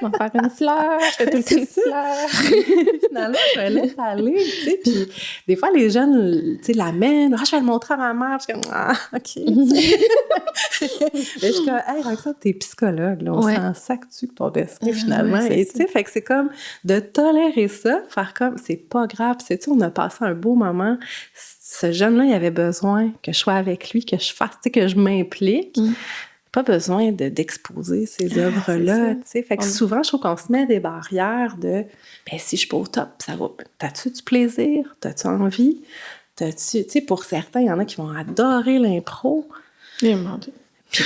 on va faire une fleur. Je fais tout le temps une fleur. Finalement, je me laisse aller, tu sais. Puis des fois, les jeunes, tu sais, l'amènent. Je vais le montrer à ma mère. Puis je suis comme, OK, tu sais. Mais je suis comme, hey, Roxane, t'es psychologue, là. On s'en sac-tu que ton dessin, finalement. Et tu sais, fait que c'est comme de tolérer ça, faire comme, c'est pas grave. Tu sais, on a passé un beau moment. Ce jeune-là, il avait besoin que je sois avec lui, que je fasse, tu sais, que je m'implique. Pas besoin d'exposer ces œuvres-là, tu sais. Fait que souvent, je trouve qu'on se met des barrières de « ben si je suis pas au top, ça va. T'as-tu du plaisir? T'as-tu envie? T'as-tu... » Tu sais, pour certains, il y en a qui vont adorer l'impro. Puis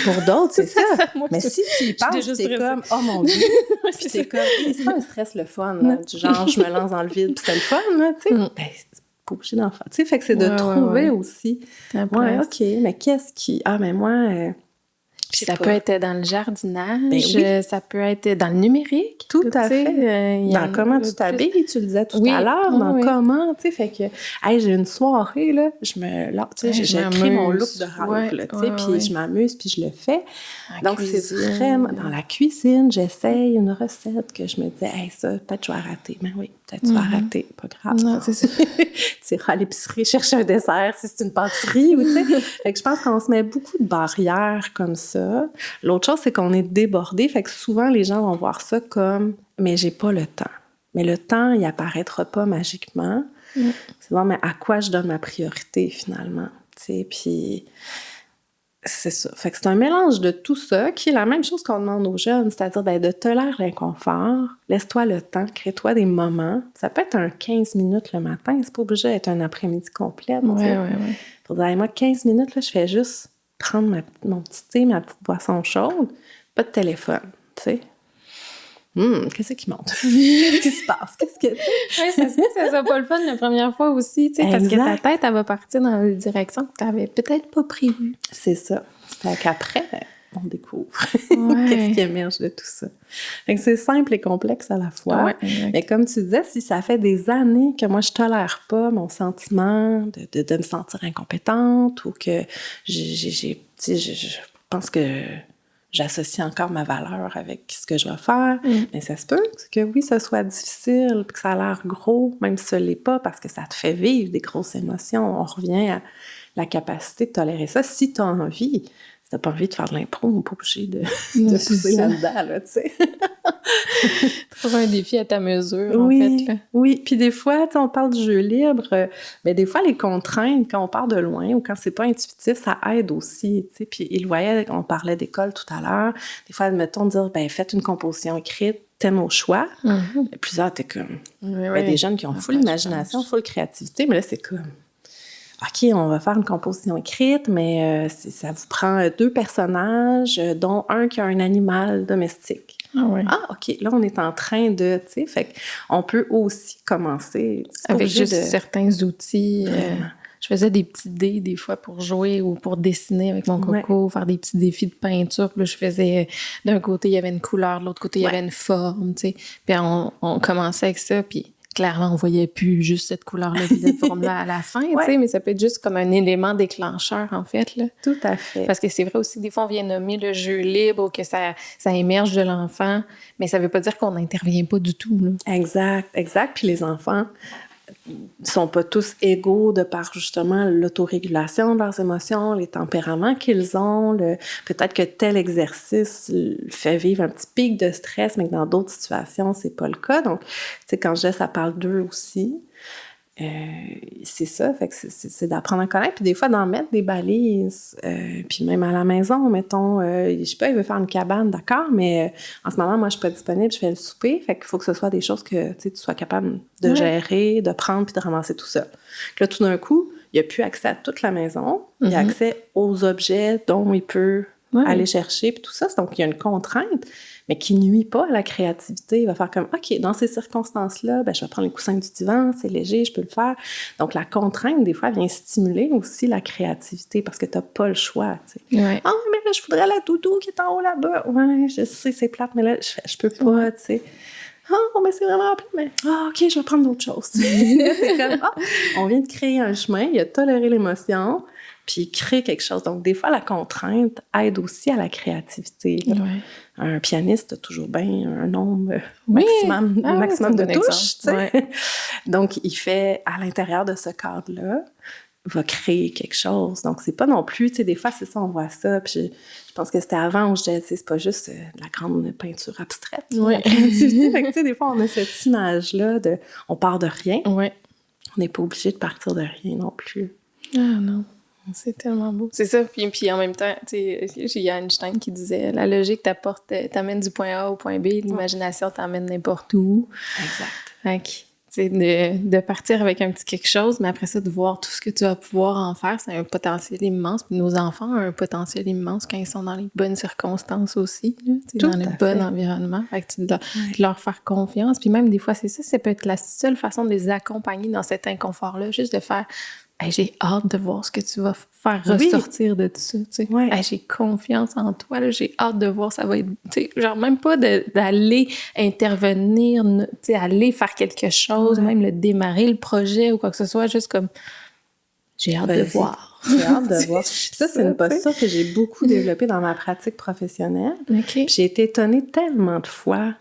pour d'autres, c'est ça. Mais si tu y penses, c'est comme « oh mon Dieu! » Puis c'est comme « c'est pas un stress le fun, là, du genre « je me lance dans le vide, puis c'est le fun, là, tu sais. » Ben, pas obligé d'en faire. Tu sais, fait que c'est de trouver aussi. Ouais, OK, mais qu'est-ce qui... Ah, mais moi... ça peut être dans le jardinage, ça peut être dans le numérique. Tout à fait. Dans comment tu t'habilles, tu le disais tout à l'heure, dans comment, tu sais, fait que, hey, j'ai une soirée, là, j'ai pris mon look de rêve, là, tu sais, puis je m'amuse, puis je le fais. Donc, c'est vraiment, dans la cuisine, j'essaye une recette que je me disais, hey, ça, peut-être je vais rater. Mais oui, peut-être tu vas rater, pas grave. Non, c'est ça. Tu iras à l'épicerie chercher un dessert si c'est une pâtisserie, ou tu sais. Fait que je pense qu'on se met beaucoup de barrières comme ça. L'autre chose, c'est qu'on est débordé. Fait que souvent, les gens vont voir ça comme « mais j'ai pas le temps ». Mais le temps, il apparaîtra pas magiquement. C'est bon, mais à quoi je donne ma priorité, finalement? Tu sais, puis c'est ça. Fait que c'est un mélange de tout ça qui est la même chose qu'on demande aux jeunes, c'est-à-dire ben, de tolérer l'inconfort, laisse-toi le temps, crée-toi des moments. Ça peut être un 15 minutes le matin, c'est pas obligé d'être un après-midi complet. Pour dire, moi, 15 minutes, là, je fais juste prendre mon petit thé, ma petite boisson chaude, pas de téléphone, tu sais. Qu'est-ce qui monte? Qu'est-ce qui se passe? Qu'est-ce que... Oui, ça se peut que ça soit pas le fun la première fois aussi, tu sais, parce que ta tête, elle va partir dans des directions que tu n'avais peut-être pas prévues. C'est ça. Fait qu'après, on découvre qu'est-ce qui émerge de tout ça. Fait que c'est simple et complexe à la fois. Mais comme tu disais, si ça fait des années que moi, je tolère pas mon sentiment de me sentir incompétente ou que je pense que j'associe encore ma valeur avec ce que je vais faire, mais ça se peut que oui, ça soit difficile, puis que ça a l'air gros, même si ça l'est pas, parce que ça te fait vivre des grosses émotions. On revient à la capacité de tolérer ça si tu as envie. Si t'as pas envie de faire de l'impro, on n'est pas obligé de pousser là-dedans, là, tu sais. Trouver un défi à ta mesure, en fait. Là. Oui, puis des fois, on parle du jeu libre, mais des fois, les contraintes, quand on part de loin ou quand c'est pas intuitif, ça aide aussi, tu sais. Puis il voyait, on parlait d'école tout à l'heure, des fois, admettons, dire, ben faites une composition écrite, thème au choix. Plusieurs, t'es comme... des jeunes qui ont full imagination, full créativité, mais là, c'est comme... OK, on va faire une composition écrite, mais ça vous prend 2 personnages, dont un qui a un animal domestique. OK, là, on est en train de, tu sais, fait qu'on peut aussi commencer. Avec juste certains outils. Je faisais des petits dés, des fois, pour jouer ou pour dessiner avec mon coco, faire des petits défis de peinture. Puis là, je faisais, d'un côté, il y avait une couleur, de l'autre côté, il y avait une forme, tu sais. Puis on commençait avec ça, puis... Clairement, on voyait plus juste cette couleur-là, cette forme-là à la fin, tu sais, mais ça peut être juste comme un élément déclencheur, en fait, là. Tout à fait. Parce que c'est vrai aussi, des fois, on vient nommer le jeu libre ou que ça émerge de l'enfant, mais ça veut pas dire qu'on n'intervient pas du tout, là. Exact. Puis les enfants sont pas tous égaux de par, justement, l'autorégulation de leurs émotions, les tempéraments qu'ils ont, peut-être que tel exercice fait vivre un petit pic de stress, mais que dans d'autres situations, c'est pas le cas. Donc, tu sais, quand je dis ça parle d'eux aussi, c'est ça, fait que c'est d'apprendre à connaître, puis des fois d'en mettre des balises, puis même à la maison, mettons, je sais pas, il veut faire une cabane, d'accord, mais en ce moment, moi, je suis pas disponible, je fais le souper, fait qu'il faut que ce soit des choses que tu sois capable de gérer, de prendre, puis de ramasser tout ça. Là, tout d'un coup, il a plus accès à toute la maison, il a accès aux objets dont il peut aller chercher, puis tout ça, donc il y a une contrainte, mais qui nuit pas à la créativité. Il va faire comme, OK, dans ces circonstances-là, ben, je vais prendre les coussins du divan, c'est léger, je peux le faire. Donc, la contrainte, des fois, vient stimuler aussi la créativité parce que tu n'as pas le choix. Tu sais. Ouais. Ah, mais là, je voudrais la doudou qui est en haut là-bas. Ouais, je sais, c'est plate, mais là, je peux pas, tu sais. Ah, mais c'est vraiment plate, mais OK, je vais prendre d'autres choses. C'est comme, on vient de créer un chemin, il a toléré l'émotion, puis il crée quelque chose. Donc, des fois, la contrainte aide aussi à la créativité. Ouais. Un pianiste a toujours bien un nombre Oui. maximum de touches. Tu sais. Ouais. Donc, il fait, à l'intérieur de ce cadre-là, va créer quelque chose. Donc, c'est pas non plus, tu sais, des fois, c'est ça, on voit ça, puis je pense que c'était avant où je disais, c'est pas juste de la grande peinture abstraite, la créativité. Fait que, tu sais, des fois, on a cette image-là de, on part de rien. Ouais. On n'est pas obligé de partir de rien non plus. Ah non, c'est tellement beau. C'est ça, puis en même temps, tu sais, il y a Einstein qui disait, la logique t'amène du point A au point B, l'imagination t'amène n'importe où. Exact. Fait que, tu sais, de partir avec un petit quelque chose, mais après ça, de voir tout ce que tu vas pouvoir en faire, c'est un potentiel immense. Puis nos enfants ont un potentiel immense quand ils sont dans les bonnes circonstances aussi, là, dans le bon environnement. Fait que tu dois leur faire confiance. Puis même des fois, c'est ça, ça peut être la seule façon de les accompagner dans cet inconfort-là, juste de faire « Hey, j'ai hâte de voir ce que tu vas faire ressortir de tout ça. » Hey, j'ai confiance en toi, là, j'ai hâte de voir, ça va être... Genre même pas d'aller intervenir, aller faire quelque chose, même le démarrer, le projet ou quoi que ce soit, juste comme j'ai hâte de voir. J'ai hâte de voir. Ça, c'est une posture que j'ai beaucoup développée dans ma pratique professionnelle. Okay. J'ai été étonnée tellement de fois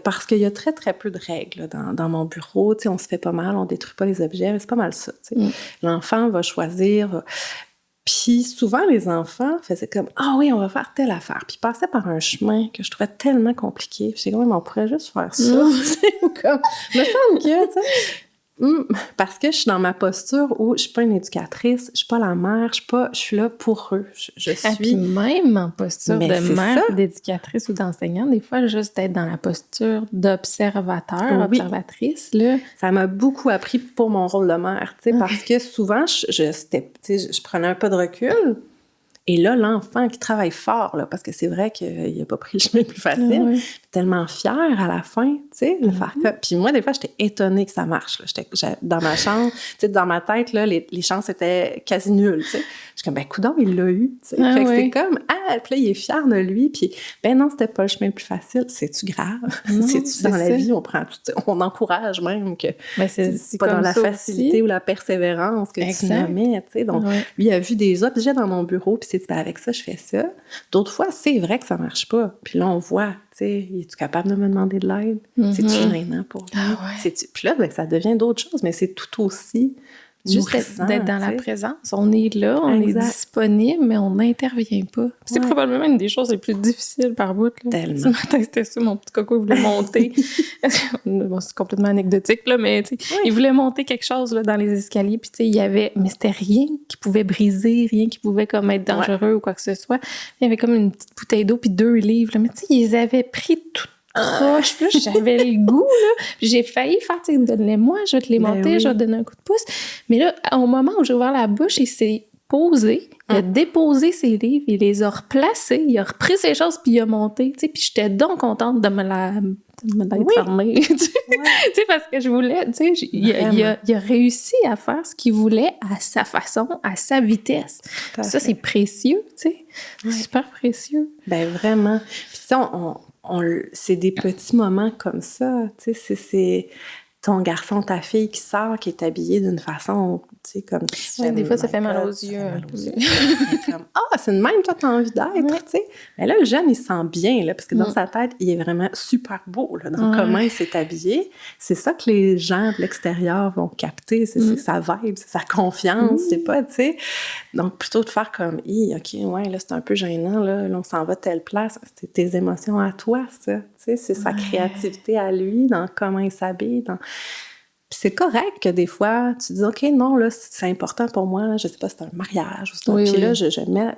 parce qu'il y a très, très peu de règles là, dans mon bureau. Tu sais, on se fait pas mal, on détruit pas les objets, mais c'est pas mal ça. Tu sais. L'enfant va choisir... Puis souvent, les enfants faisaient comme « Ah oui, on va faire telle affaire ». Puis ils passaient par un chemin que je trouvais tellement compliqué. Puis j'étais comme « On pourrait juste faire ça. » Comme, me semble que, tu sais... parce que je suis dans ma posture où je suis pas une éducatrice, je suis pas la mère, je suis là pour eux. Je suis... Puis même en posture de mère, d'éducatrice ou d'enseignante, des fois, juste être dans la posture d'observateur, observatrice, là. Ça m'a beaucoup appris pour mon rôle de mère, tu sais, parce que souvent, je prenais un peu de recul. Et là, l'enfant qui travaille fort, là, parce que c'est vrai qu'il n'a pas pris le chemin le plus facile, tellement fier à la fin, tu sais, de faire ça. Puis moi, des fois, j'étais étonnée que ça marche. Là. Dans ma chambre, tu sais, dans ma tête, là, les chances étaient quasi nulles, tu sais. Je suis comme, ben, coudonc, il l'a eu, tu sais. Fait que c'est comme, puis là, il est fier de lui, puis ben non, c'était pas le chemin le plus facile. C'est-tu grave? C'est-tu dans la vie, on encourage même que c'est pas dans la facilité aussi. Ou la persévérance que tu nommais, tu sais. Donc, lui, il a vu des objets dans mon bureau, puis c'est avec ça, je fais ça. D'autres fois, c'est vrai que ça marche pas. Puis là, on voit, tu sais, es-tu capable de me demander de l'aide? C'est-tu gênant pour lui? Puis là, ben, ça devient d'autres choses, mais c'est tout aussi juste d'être dans la présence. On est là, on est disponible, mais on n'intervient pas. C'est probablement une des choses les plus difficiles par bout. Là. Tellement. Ce matin, c'était ça, mon petit coco, il voulait monter. Bon, c'est complètement anecdotique, là, mais il voulait monter quelque chose là, dans les escaliers, puis il y avait... Mais c'était rien qui pouvait briser, rien qui pouvait comme être dangereux ou quoi que ce soit. Il y avait comme une petite bouteille d'eau puis 2 livres. Là. Mais tu sais, ils avaient pris tout croche, puis j'avais le goût, là. J'ai failli faire, tu sais, donne-les-moi, je vais te les monter, je vais te donner un coup de pouce. Mais là, au moment où j'ai ouvert la bouche, il s'est posé, il a déposé ses livres, il les a replacés, il a repris ses choses, puis il a monté, tu sais, puis j'étais donc contente de me l'être fermée, tu sais, parce que je voulais, tu sais, il a réussi à faire ce qu'il voulait à sa façon, à sa vitesse. Ça, c'est précieux, tu sais, super précieux. Ben vraiment. Puis ça, c'est des petits moments comme ça, tu sais, c'est ton garçon, ta fille qui sort, qui est habillée d'une façon, tu sais, comme... des fois, ça fait mal aux yeux. Comme, c'est de même, toi, t'as envie d'être, tu sais. Mais là, le jeune, il se sent bien, là, parce que dans sa tête, il est vraiment super beau, là, dans comment il s'est habillé. C'est ça que les gens de l'extérieur vont capter, c'est sa vibe, c'est sa confiance, c'est pas, tu sais... Donc, plutôt de faire comme, OK, là, c'est un peu gênant, là, on s'en va telle place, c'est tes émotions à toi, ça, tu sais, c'est sa créativité à lui, dans comment il s'habille, Puis c'est correct que des fois, tu dis, OK, non, là, c'est important pour moi, je sais pas, c'est un mariage, puis là, je mets...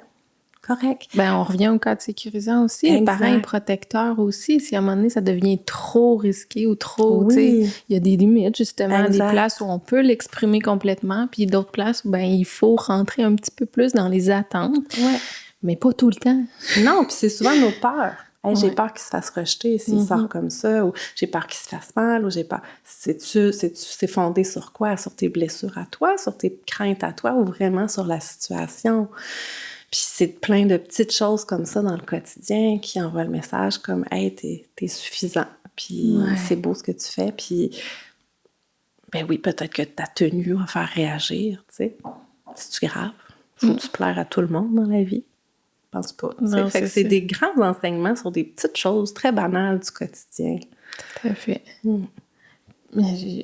Correct. Ben, on revient au cadre sécurisant aussi. Les parents protecteurs aussi. Si à un moment donné, ça devient trop risqué ou trop, tu sais, il y a des limites, justement, des places où on peut l'exprimer complètement, puis d'autres places où, ben, il faut rentrer un petit peu plus dans les attentes. Mais pas tout le temps. Non, puis c'est souvent nos peurs. Hey, j'ai peur qu'il se fasse rejeter s'il sort comme ça, ou j'ai peur qu'il se fasse mal, ou j'ai peur... C'est fondé sur quoi? Sur tes blessures à toi, sur tes craintes à toi, ou vraiment sur la situation? Puis c'est plein de petites choses comme ça dans le quotidien qui envoient le message comme « Hey, t'es suffisant, puis c'est beau ce que tu fais, puis ben oui, peut-être que ta tenue va faire réagir, tu sais. C'est-tu grave? Faut-tu plaire à tout le monde dans la vie? Je pense pas. Non, fait que c'est des grands enseignements sur des petites choses très banales du quotidien. Tout à fait. Mais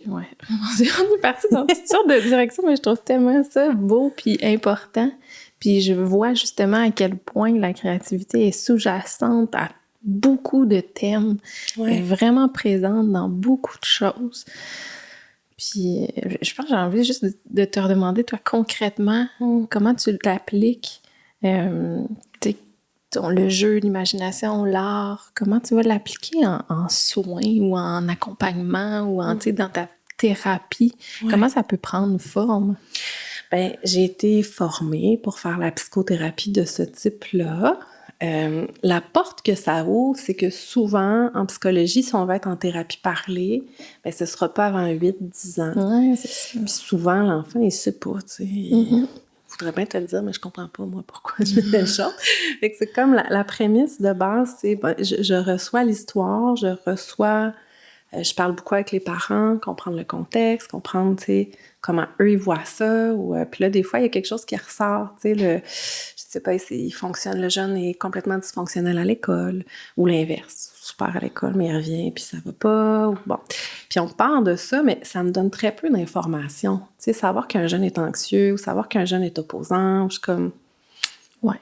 on est parti dans toutes sortes de directions, mais je trouve tellement ça beau puis important. Puis je vois justement à quel point la créativité est sous-jacente à beaucoup de thèmes. Elle est vraiment présente dans beaucoup de choses. Puis je pense que j'ai envie juste de te redemander, toi, concrètement, comment tu l'appliques, le jeu, l'imagination, l'art, comment tu vas l'appliquer en soins ou en accompagnement ou dans ta thérapie? Comment ça peut prendre forme? Bien, j'ai été formée pour faire la psychothérapie de ce type-là. La porte que ça ouvre, c'est que souvent, en psychologie, si on va être en thérapie parlée, bien, ce ne sera pas avant 8-10 ans. Oui, c'est ça. Puis souvent, l'enfant, il ne sait pas, tu sais. Il voudrait bien te le dire, mais je comprends pas, moi, pourquoi je fais telle chose. Fait que c'est comme la prémisse de base, c'est je reçois l'histoire, je parle beaucoup avec les parents, comprendre le contexte, comprendre, tu sais, comment eux, ils voient ça. Puis là, des fois, il y a quelque chose qui ressort, tu sais, je sais pas, le jeune est complètement dysfonctionnel à l'école, ou l'inverse, super à l'école, mais il revient, puis ça va pas, bon. Puis on parle de ça, mais ça me donne très peu d'informations. Tu sais, savoir qu'un jeune est anxieux, ou savoir qu'un jeune est opposant, je suis comme...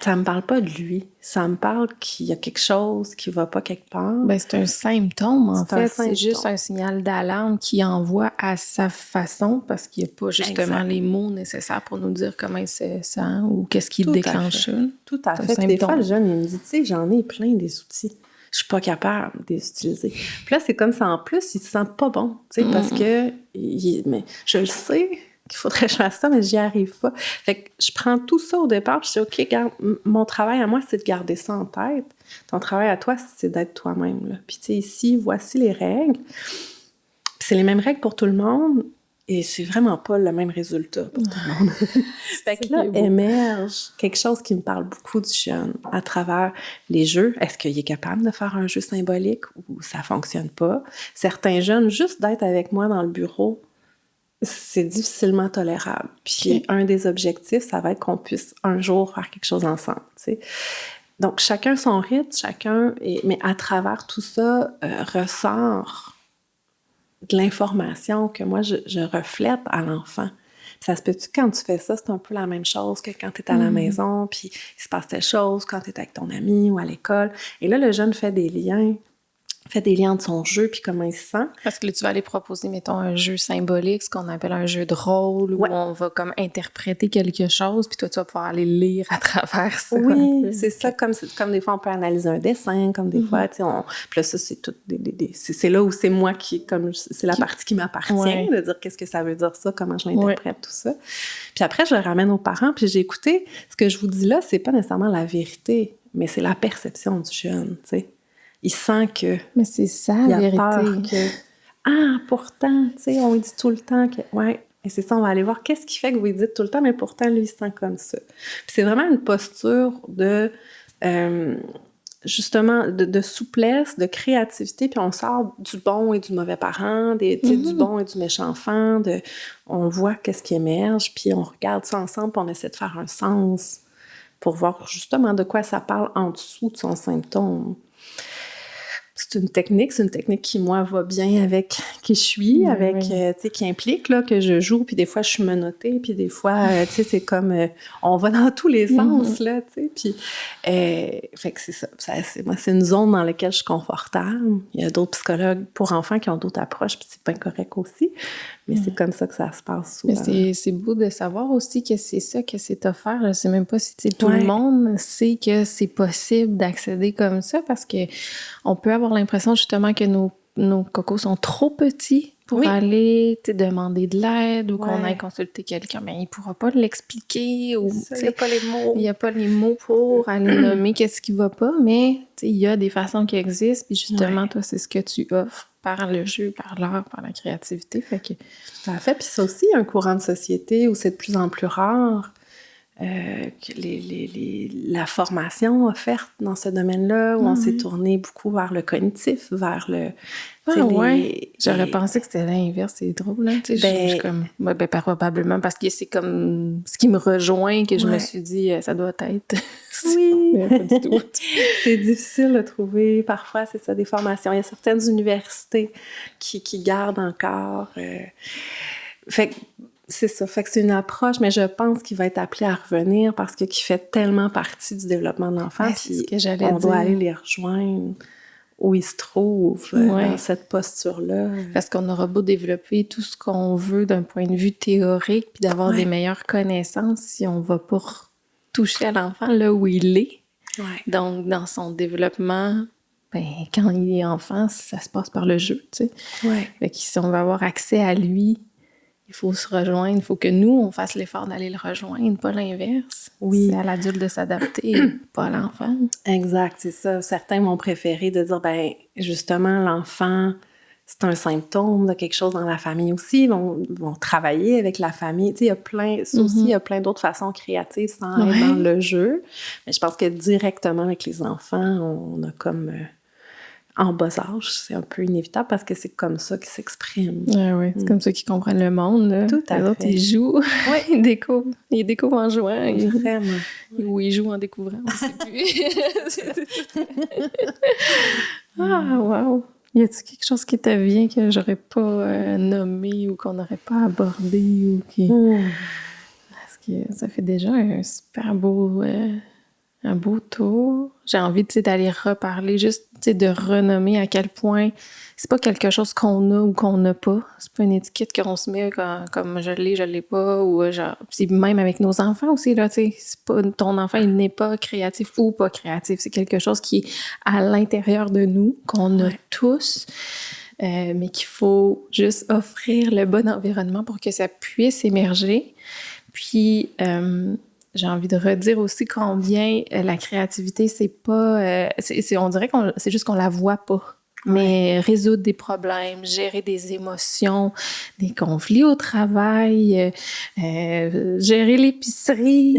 Ça me parle pas de lui. Ça me parle qu'il y a quelque chose qui va pas quelque part. Ben, c'est un symptôme, en fait. C'est juste un signal d'alarme qui envoie à sa façon parce qu'il n'y a pas justement les mots nécessaires pour nous dire comment il se sent ou qu'est-ce qui déclenche ça. Tout à fait. Puis des fois, le jeune, il me dit, tu sais, j'en ai plein des outils. Je suis pas capable de les utiliser. Puis là, c'est comme ça. En plus, il se sent pas bon, tu sais, parce que... mais je le sais qu'il faudrait que je fasse ça, mais j'y arrive pas. Fait que je prends tout ça au départ, puis je dis, OK, regarde, mon travail à moi, c'est de garder ça en tête. Ton travail à toi, c'est d'être toi-même, là. Puis tu sais, ici, voici les règles. Puis c'est les mêmes règles pour tout le monde, et c'est vraiment pas le même résultat pour tout le monde. Fait que là, émerge quelque chose qui me parle beaucoup du jeune à travers les jeux. Est-ce qu'il est capable de faire un jeu symbolique ou ça fonctionne pas? Certains jeunes, juste d'être avec moi dans le bureau, c'est difficilement tolérable. Puis un des objectifs, ça va être qu'on puisse un jour faire quelque chose ensemble, tu sais. Donc, chacun son rythme, mais à travers tout ça, ressort de l'information que moi, je reflète à l'enfant. Ça se peut-tu quand tu fais ça, c'est un peu la même chose que quand tu es à la maison, puis il se passe telle chose quand tu es avec ton ami ou à l'école. Et là, le jeune fait des liens de son jeu, puis comment il se sent. Parce que là, tu vas aller proposer, mettons, un jeu symbolique, ce qu'on appelle un jeu de rôle, où on va comme interpréter quelque chose, puis toi, tu vas pouvoir aller lire à travers ça. Oui, c'est ça, comme des fois, on peut analyser un dessin, comme des fois, tu sais, puis là, ça, c'est tout c'est là où c'est moi c'est la partie qui m'appartient, de dire qu'est-ce que ça veut dire ça, comment je l'interprète, tout ça. Puis après, je le ramène aux parents, puis j'ai écouté, ce que je vous dis là, c'est pas nécessairement la vérité, mais c'est la perception du jeune, tu sais. Il sent que... Mais c'est ça, la vérité. Peur que... pourtant, tu sais, on lui dit tout le temps que... Ouais, et c'est ça, on va aller voir qu'est-ce qui fait que vous lui dites tout le temps, mais pourtant, lui, il se sent comme ça. Puis c'est vraiment une posture de... justement, de souplesse, de créativité, puis on sort du bon et du mauvais parent, du bon et du méchant enfant, on voit qu'est-ce qui émerge, puis on regarde ça ensemble, puis on essaie de faire un sens pour voir justement de quoi ça parle en dessous de son symptôme. C'est une technique qui, moi, va bien avec qui je suis, tu sais, qui implique là, que je joue, puis des fois, je suis menottée, puis des fois, tu sais, c'est comme, on va dans tous les sens, là, tu sais, puis, fait que c'est ça. Moi, c'est une zone dans laquelle je suis confortable. Il y a d'autres psychologues pour enfants qui ont d'autres approches, puis c'est pas correct aussi, mais c'est comme ça que ça se passe souvent. Mais c'est beau de savoir aussi que c'est ça, que c'est offert. Je sais même pas si tout le monde sait que c'est possible d'accéder comme ça, parce que on peut avoir l'impression justement que nos cocos sont trop petits pour aller demander de l'aide ou qu'on aille consulter quelqu'un, mais il ne pourra pas l'expliquer. Il n'y a pas les mots. Il n'y a pas les mots pour aller nommer qu'est-ce qui ne va pas, mais sais, il y a des façons qui existent, puis justement, Ouais. toi, c'est ce que tu offres par le jeu, par l'art, par la créativité, fait que... Tout à fait. Puis c'est aussi un courant de société où c'est de plus en plus rare que la formation offerte dans ce domaine-là, où on s'est tourné beaucoup vers le cognitif, vers le... Ah ouais, j'aurais pensé que c'était l'inverse, c'est drôle, hein, tu sais, je suis comme... Ouais, ben, probablement, parce que c'est comme ce qui me rejoint que je me suis dit, ça doit être... Oui! Mais pas du tout. C'est difficile de trouver, parfois, c'est ça, des formations. Il y a certaines universités qui gardent encore... Fait que c'est ça, fait que c'est une approche, mais je pense qu'il va être appelé à revenir parce que qui fait tellement partie du développement de l'enfant, c'est ce que j'allais on doit dire. aller les rejoindre où ils se trouvent dans cette posture-là. Parce qu'on aura beau développer tout ce qu'on veut d'un point de vue théorique puis d'avoir des meilleures connaissances si on va pas toucher à l'enfant là où il est. Ouais. Donc, dans son développement, ben, quand il est enfant, ça se passe par le jeu, tu sais. Ouais. Fait que si on veut avoir accès à lui, il faut se rejoindre. Il faut que nous, on fasse l'effort d'aller le rejoindre, pas l'inverse. Oui. C'est à l'adulte de s'adapter, pas à l'enfant. Exact, c'est ça. Certains vont préférer de dire, ben justement, l'enfant, c'est un symptôme de quelque chose dans la famille aussi. Ils vont travailler avec la famille. Tu sais, il y a plein... Ça aussi, il y a plein d'autres façons créatives sans être dans le jeu. Mais je pense que directement avec les enfants, on a comme... en bas âge, c'est un peu inévitable parce que c'est comme ça qu'ils s'expriment. Ah oui, c'est comme ça qu'ils comprennent le monde. Là. Tout à les fait. autres, ils jouent, ils découvrent. Ils découvrent en jouant. Vraiment. Ou ils jouent en découvrant, on sait plus. Ah, wow! Y a-t-il quelque chose qui te vient que j'aurais pas nommé ou qu'on n'aurait pas abordé? Ou qui... Parce que ça fait déjà un super beau... un beau tour. J'ai envie, tu sais, d'aller reparler, juste, tu sais, de renommer à quel point c'est pas quelque chose qu'on a ou qu'on n'a pas. C'est pas une étiquette qu'on se met comme je l'ai pas, ou genre... C'est même avec nos enfants aussi, là, tu sais. C'est pas... Ton enfant, il n'est pas créatif ou pas créatif. C'est quelque chose qui est à l'intérieur de nous, qu'on a tous, mais qu'il faut juste offrir le bon environnement pour que ça puisse émerger. Puis... j'ai envie de redire aussi combien la créativité, c'est pas... on dirait que c'est juste qu'on la voit pas. Mais résoudre des problèmes, gérer des émotions, des conflits au travail, gérer l'épicerie,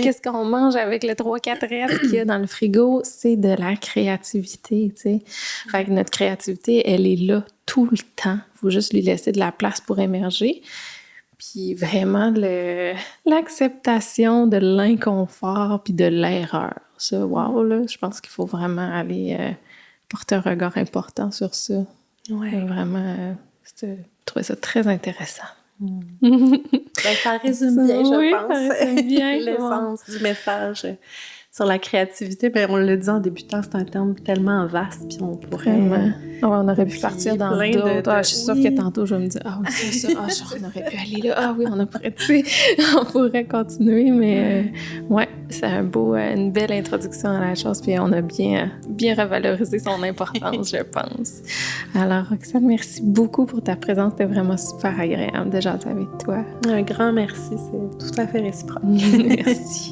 qu'est-ce qu'on mange avec le 3-4 restes qu'il y a dans le frigo, c'est de la créativité, tu sais. Fait que notre créativité, elle est là tout le temps. Il faut juste lui laisser de la place pour émerger. Puis vraiment l'acceptation de l'inconfort puis de l'erreur. Ça, wow, là, je pense qu'il faut vraiment aller porter un regard important sur ça. Ouais. Vraiment, je trouvais ça très intéressant. Ben, ça résume bien, je pense, ça résume bien l'essence du message sur la créativité. Ben, on le dit en débutant, c'est un terme tellement vaste, puis on pourrait... Vraiment. On aurait pu partir dans d'autres. Je suis sûre que tantôt, je vais me dire, ah oui, ça, on aurait pu aller là. Ah oui, on pourrait continuer, mais ouais, c'est une belle introduction à la chose, puis on a bien revalorisé son importance, je pense. Alors, Roxane, merci beaucoup pour ta présence. C'était vraiment super agréable de jaser avec toi. Un grand merci, c'est tout à fait réciproque. Merci.